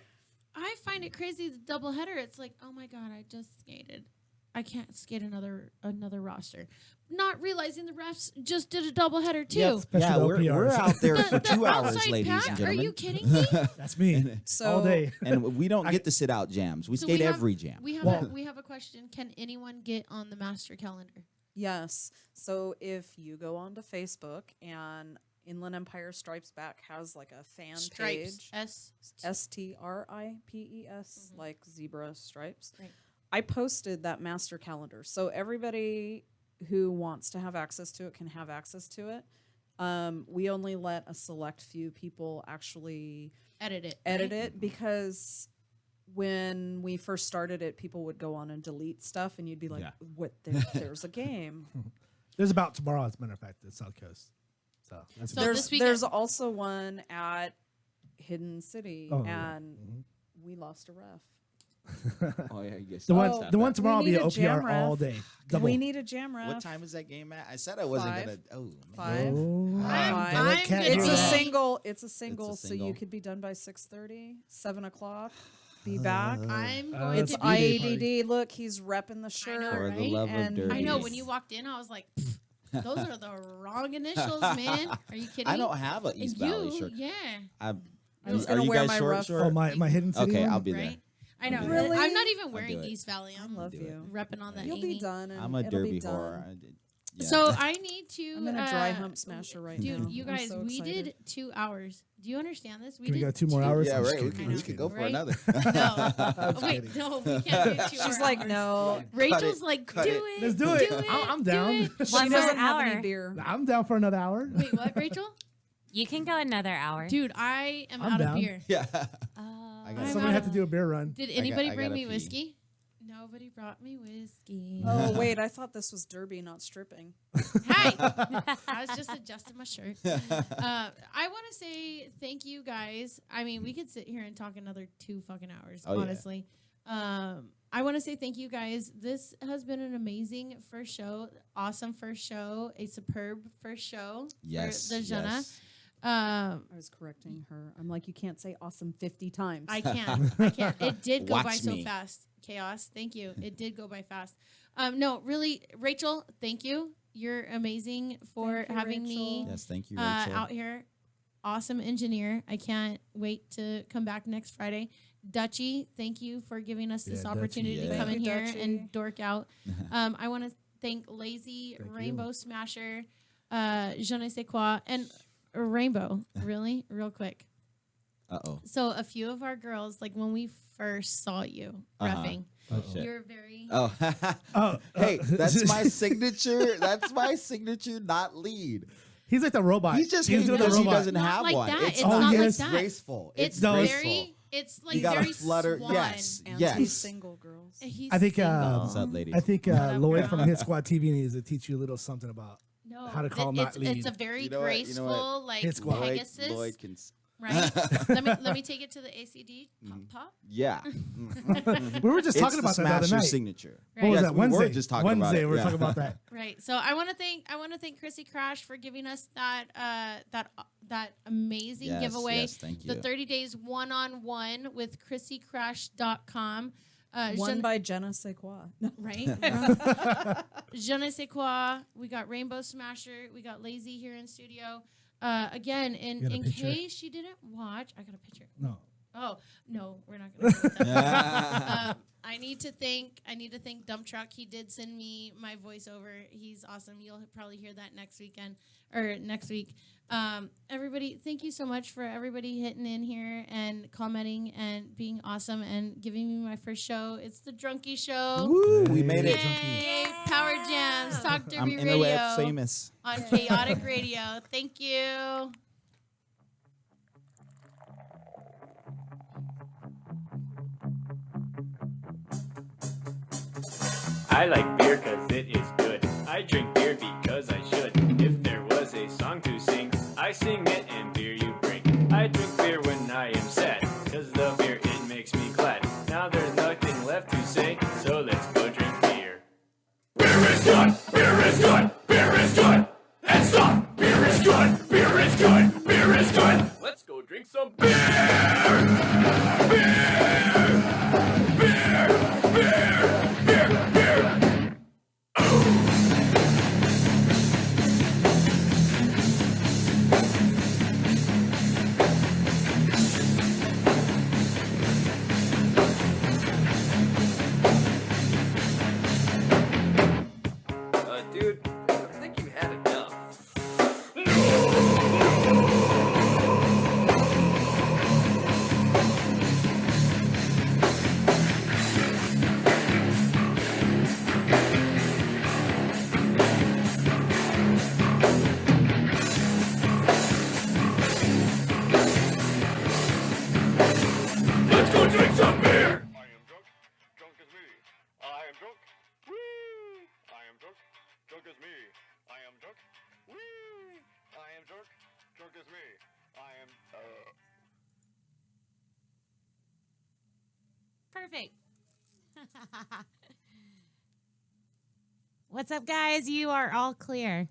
I find it crazy, the doubleheader. It's like, oh my God, I just skated. I can't skate another roster. Not realizing the refs just did a doubleheader too. yeah, Special we're OPRs. out there for The 2 hours, outside ladies pack? and Are gentlemen. you kidding me? That's me. So- all day. And we don't get to sit out jams. We So skate we have- every jam. We have Well- we have a question. Can anyone get on the master calendar? Yes. So if you go onto Facebook, and Inland Empire Stripes Back has like a fan Stripes. page, STRIPES, like zebra stripes. Right. I posted that master calendar, so everybody who wants to have access to it can have access to it. We only let a select few people actually Edit it. edit right? it, because when we first started it, people would go on and delete stuff, and you'd be like, Yeah. "What? There's a game." There's about tomorrow, as a matter of fact, at South Coast. So that's So there's this weekend- there's also one at Hidden City, Oh, yeah. and we lost a ref. Oh yeah, you guys the saw one that. the one tomorrow will we be need an a jam OPR ref. all day. Double. We need a jam ref. What time is that game at? I said I wasn't 5. gonna. Oh, man. 5. Oh, Five. Bella I'm can't gonna do It's a that. single. It's a single, so single. you could be done by 6:30, 7 o'clock. Be back. I'm Uh, going It's to I- be. IADD. Look, he's repping the shirt. know, For the right? love And of I I derby. know when you walked in, I was like, "Pfft, those are the wrong initials, man. Are you kidding? I don't have an And East Valley you, shirt. Yeah. I Are was gonna you wear guys my short? rough- Oh, my hidden city. Okay, one? I'll be there. Right? I know. Really? I'm not even I'll wearing do it. East Valley. I'm love do you. repping on that You'll Amy. be done. And I'm a it'll be derby done. whore. Yeah. So I need to. I'm in a dry hump smasher right dude, now. you I'm guys, so we excited. did 2 hours. Do you understand this? Can we did go 2 more hours? Yeah, I'm just right. We kidding. could, I we could go for right? another. No. I'm Wait, kidding. no, we can't do 2 She's more like, hours. no. Rachel's it. like, Cut do it. it. Let's do it. Do it. I'm do down. it. She One doesn't more have any hour. beer. I'm down for another hour. Wait, what, Rachel? You can go another hour. Dude, I am I'm out down. of beer. Yeah. Oh. I got I'm Somebody out have of- to do a beer run. Did anybody I bring gotta me pee. whiskey? Nobody brought me whiskey. Oh, wait. I thought this was Derby, not stripping. Hey, I was just adjusting my shirt. I want to say thank you guys. I mean, we could sit here and talk another 2 fucking hours, Oh, yeah. honestly. I want to say thank you guys. This has been an amazing first show, awesome first show, a superb first show Yes. for the Jenna. yes. I was correcting her. I'm like, you can't say awesome 50 times. I can't. I can't. It did go by Watch so me. fast. Chaos. Thank you. It did go by fast. No, really, Rachel, thank you. You're amazing for Thank you, having me Rachel. Yes. Thank you, Rachel. out here. Awesome engineer. I can't wait to come back next Friday. Dutchy, thank you for giving us this Yeah, Dutchy, opportunity to yeah. come in Thank you, here Dutchy. and dork out. I want to thank Lazy, Thank you. Rainbow Smasher, Je ne sais quoi, and Rainbow. Really, real quick. Uh-oh. So a few of our girls, like when we first saw you Uh-huh. reffing, Oh, shit. you're very. Oh. Oh, Hey, that's my signature. That's my signature, not lead. He's like the robot. He's just He's hating doing the because he robot. doesn't Not have like one. that. It's It's not not like that. graceful. It's graceful. very. It's like You gotta very flutter. swan. Yes. Yes. Anti-single girls. He's I think, single. What's up, lady? I think What up, Lloyd girl? from Hit Squad TV needs to teach you a little something about. No, how to call it's, not lead. it's a very You know what? You know graceful, what? like Hit squad. Pegasus, Lloyd can. right? let me take it to the ACD pop. Yeah. We were just talking about that the other Smasher night. signature. Right. What was Yes, that? we were Wednesday. just talking Wednesday. about it. We were Yeah. talking about that. Right. So I want to thank Chrissy Crash for giving us that amazing Yes, giveaway. yes, thank The you. 30 days one-on-one with ChrissyCrash.com. One by Jenna Sequoia. No. Right? Je ne sais quoi. We got Rainbow Smasher. We got Lazy here in studio. Again, You got a in picture? case she didn't watch, I got a picture. No. Oh no, we're not going to do that. I need to thank Dump Truck. He did send me my voiceover. He's awesome. You'll probably hear that next week. Everybody, thank you so much for everybody hitting in here and commenting and being awesome and giving me my first show. It's the Drunkie Show. Woo, we made it. Yay! Power Jams, Talk I'm Derby interweb Radio famous. on Kaotic Radio. Thank you. I like beer cause it is good. I drink beer because I should. If there was a song to sing, I sing it and beer you bring. I drink beer when I am sad, cause the beer it makes me glad. Now there's nothing left to say, so let's go drink beer. Beer is good, beer is good, beer is good. And stop, beer is good, beer is good, beer is good. Let's go drink some beer. Dude, I think you had enough. Let's go drink some beer! I am drunk, drunk as me. I am drunk, woo! I am drunk, drunk as me. I am drunk, woo! I am drunk, drunk as me. I am, Perfect. What's up, guys? You are all clear.